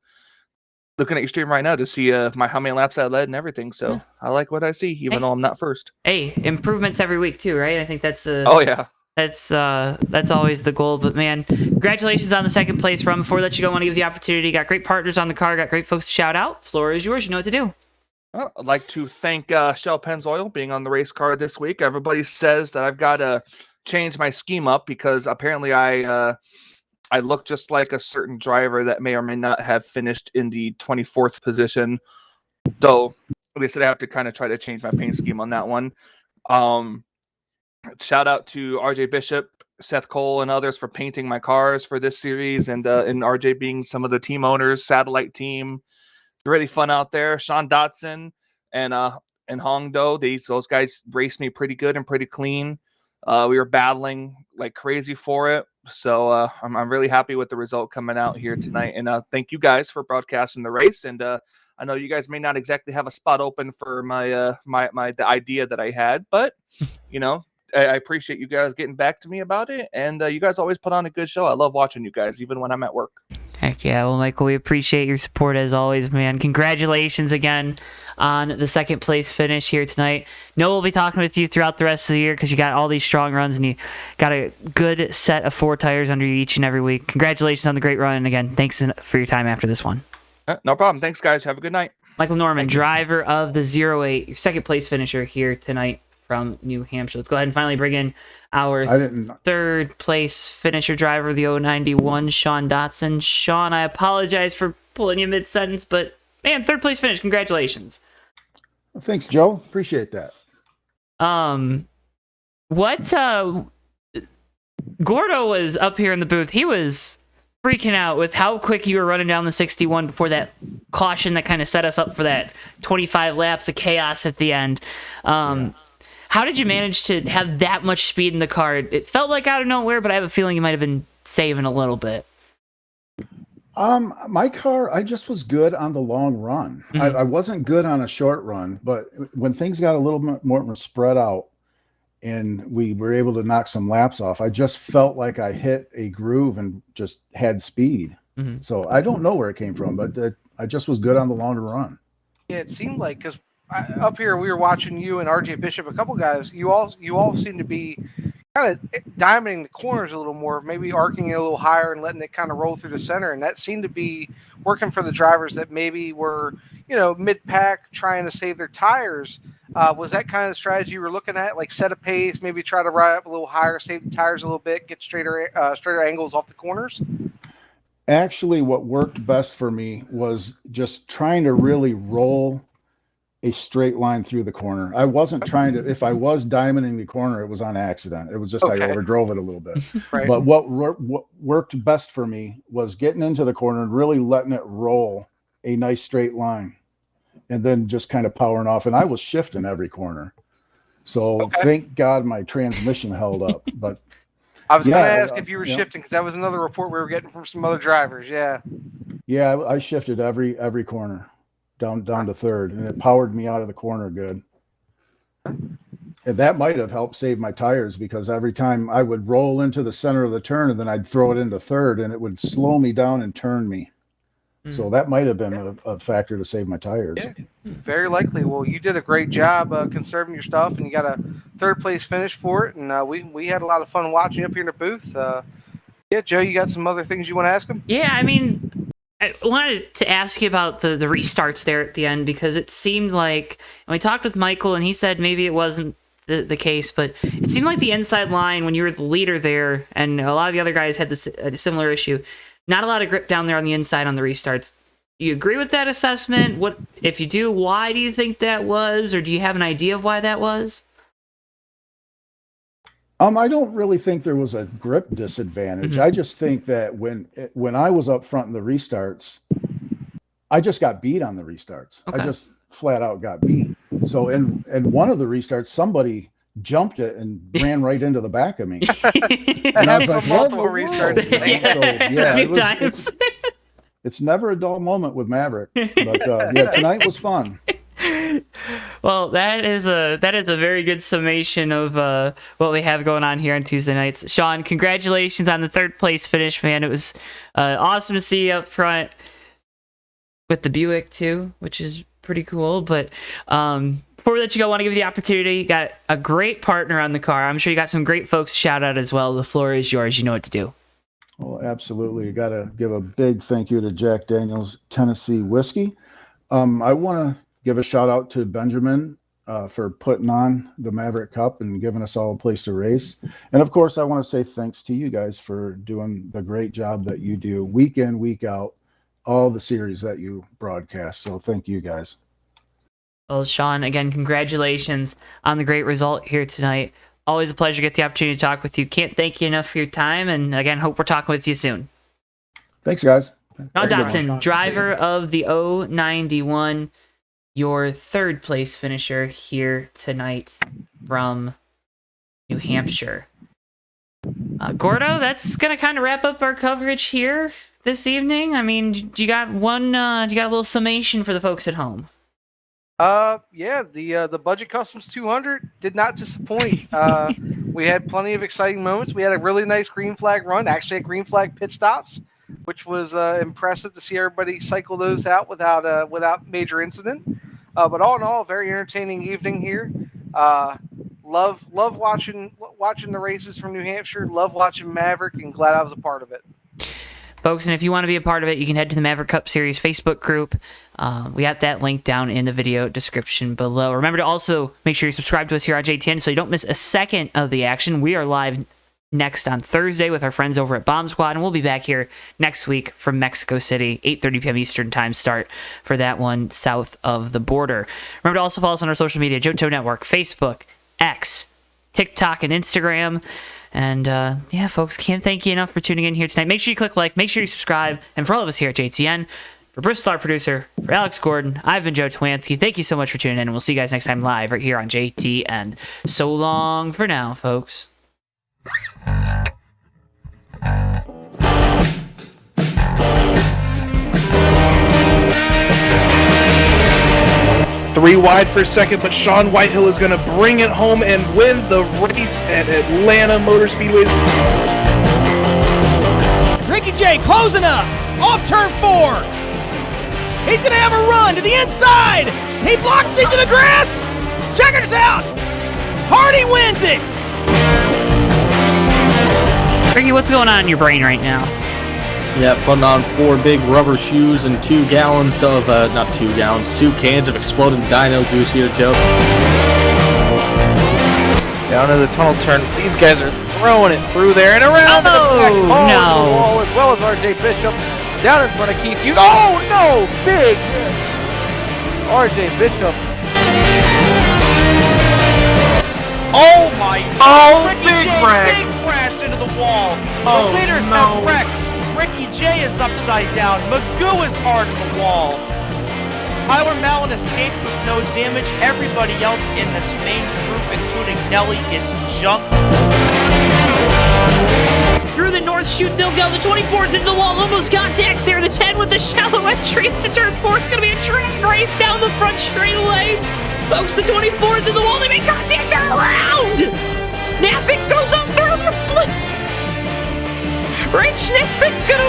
many laps I led and everything. So I like what I see, even though I'm not first. Hey, improvements every week too, right? I think that's oh yeah. That's always the goal. But man, congratulations on the second place run. Before I let you go, I want to give you the opportunity. Got great partners on the car. Got great folks to shout out. Floor is yours. You know what to do. Well, I'd like to thank Shell Pennzoil being on the race car this week. Everybody says that I've got to change my scheme up because apparently I look just like a certain driver that may or may not have finished in the 24th position. So they said I have to kind of try to change my paint scheme on that one. Shout out to RJ Bishop, Seth Cole, and others for painting my cars for this series, and RJ being some of the team owners, satellite team. It's really fun out there. Sean Dotson and Hong Do, those guys raced me pretty good and pretty clean. We were battling like crazy for it, so I'm really happy with the result coming out here tonight. And thank you guys for broadcasting the race. And I know you guys may not exactly have a spot open for the idea that I had, but I appreciate you guys getting back to me about it, and you guys always put on a good show. I love watching you guys, even when I'm at work. Heck yeah. Well, Michael, we appreciate your support as always, man. Congratulations again on the second place finish here tonight. Noah will be talking with you throughout the rest of the year because you got all these strong runs and you got a good set of 4 tires under you each and every week. Congratulations on the great run, and again, thanks for your time after this one. No problem. Thanks, guys. Have a good night. Michael Norman, driver of the 08, your second place finisher here tonight from New Hampshire. Let's go ahead and finally bring in our third place finisher driver, the 091, Sean Dotson. Sean, I apologize for pulling you mid-sentence, but man, third place finish. Congratulations. Well, thanks, Joe. Appreciate that. Gordo was up here in the booth. He was freaking out with how quick you were running down the 61 before that caution that kind of set us up for that 25 laps of chaos at the end. How did you manage to have that much speed in the car? It felt like out of nowhere, but I have a feeling you might have been saving a little bit. My car, I just was good on the long run. Mm-hmm. I wasn't good on a short run, but when things got a little bit more spread out and we were able to knock some laps off, I just felt like I hit a groove and just had speed. Mm-hmm. So I don't know where it came from, but I just was good on the longer run. Yeah, it seemed like because up here we were watching you and RJ Bishop, a couple guys. You all seem to be kind of diamonding the corners a little more, maybe arcing it a little higher and letting it kind of roll through the center, and that seemed to be working for the drivers that maybe were mid-pack trying to save their tires. Was that kind of the strategy you were looking at, like set a pace, maybe try to ride up a little higher, save the tires a little bit, get straighter angles off the corners? Actually, what worked best for me was just trying to really roll a straight line through the corner. I wasn't trying to, if I was diamonding the corner, it was on accident. It was just, I overdrove it a little bit. Right. But what worked best for me was getting into the corner and really letting it roll a nice straight line and then just kind of powering off. And I was shifting every corner. So thank God my transmission held up. But I was going to ask if you were shifting, because that was another report we were getting from some other drivers. Yeah. Yeah, I shifted every corner down to third, and it powered me out of the corner good. And that might have helped save my tires, because every time I would roll into the center of the turn and then I'd throw it into third, and it would slow me down and turn me. So that might have been a factor to save my tires. Yeah, very likely. Well, you did a great job conserving your stuff, and you got a third place finish for it. And we had a lot of fun watching you up here in the booth. Yeah, Joe, you got some other things you want to ask him? Yeah, I mean, I wanted to ask you about the restarts there at the end, because it seemed like, and we talked with Michael, and he said maybe it wasn't the case, but it seemed like the inside line, when you were the leader there, and a lot of the other guys had a similar issue, not a lot of grip down there on the inside on the restarts. Do you agree with that assessment? What, if you do, why do you think that was, or do you have an idea of why that was? I don't really think there was a grip disadvantage. I just think that when I was up front in the restarts, I just got beat on the restarts. Okay. I just flat out got beat. So in one of the restarts, somebody jumped it and ran right into the back of me. And I was like, multiple whoa. restarts. So, yeah, A few times. it's never a dull moment with Maverick. But yeah, tonight was fun. Well, that is a very good summation of what we have going on here on Tuesday nights. Sean, congratulations on the third place finish, man. It was awesome to see you up front with the Buick too, which is pretty cool. But before we let you go, I want to give you the opportunity. You got a great partner on the car. I'm sure you got some great folks to shout out as well. The floor is yours. You know what to do. Well, absolutely. You got to give a big thank you to Jack Daniels Tennessee Whiskey. I want to give a shout out to Benjamin for putting on the Maverick Cup and giving us all a place to race. And of course, I want to say thanks to you guys for doing the great job that you do week in, week out, all the series that you broadcast. So thank you guys. Well, Sean, again, congratulations on the great result here tonight. Always a pleasure to get the opportunity to talk with you. Can't thank you enough for your time. And again, hope we're talking with you soon. Thanks, guys. John Dotson, driver of the 091, your third place finisher here tonight from New Hampshire. Gordo, that's going to kind of wrap up our coverage here this evening. I mean, you got a little summation for the folks at home. Yeah, the Budget Customs 200 did not disappoint. We had plenty of exciting moments. We had a really nice green flag run, actually had green flag pit stops, which was impressive to see everybody cycle those out without major incident. But all in all, very entertaining evening here. Love watching the races from New Hampshire. Love watching Maverick, and glad I was a part of it. Folks, and if you want to be a part of it, you can head to the Maverick Cup Series Facebook group. We got that link down in the video description below. Remember to also make sure you subscribe to us here on JTN so you don't miss a second of the action. We are live next on Thursday with our friends over at Bomb Squad, and we'll be back here next week from Mexico City, 8:30 p.m. Eastern Time start for that one south of the border. Remember to also follow us on our social media, JoeTowNetwork, Facebook, X, TikTok, and Instagram. And yeah, folks, can't thank you enough for tuning in here tonight. Make sure you click like, make sure you subscribe, and for all of us here at JTN, for Bristol, our producer, for Alex Gordon, I've been Joe Twansky. Thank you so much for tuning in, and we'll see you guys next time live right here on JTN. So long for now, folks. 3 wide for a second, but Sean Whitehill is going to bring it home and win the race at Atlanta Motor Speedway. Ricky J closing up off turn 4. He's going to have a run to the inside. He blocks into the grass. Checkers out. Hardy wins it. Ricky, what's going on in your brain right now? Yeah, putting on 4 big rubber shoes and 2 gallons of, not 2 gallons, 2 cans of exploding dino juice here, Joe. Down to the tunnel turn. These guys are throwing it through there and around to the back. No. The wall, as well as RJ Bishop. Down in front of Keith Hughes. Oh, no! Big hit. RJ Bishop. Oh, my. Oh, Ricky big J, wreck. big crash into the wall. Oh, the leaders no. have wrecked. Ricky J is upside down. Magoo is hard in the wall. Tyler Mallon escapes with no damage. Everybody else in this main group, including Nelly, is jumped. Through the north chute they'll go. The 24's into the wall. Almost contact there. The 10 with the shallow entry into turn 4. It's going to be a drag race down the front straightaway. folks. The 24's in the wall. They make contact, turn around. Nafik goes on through the flip. Rich Naffik's gonna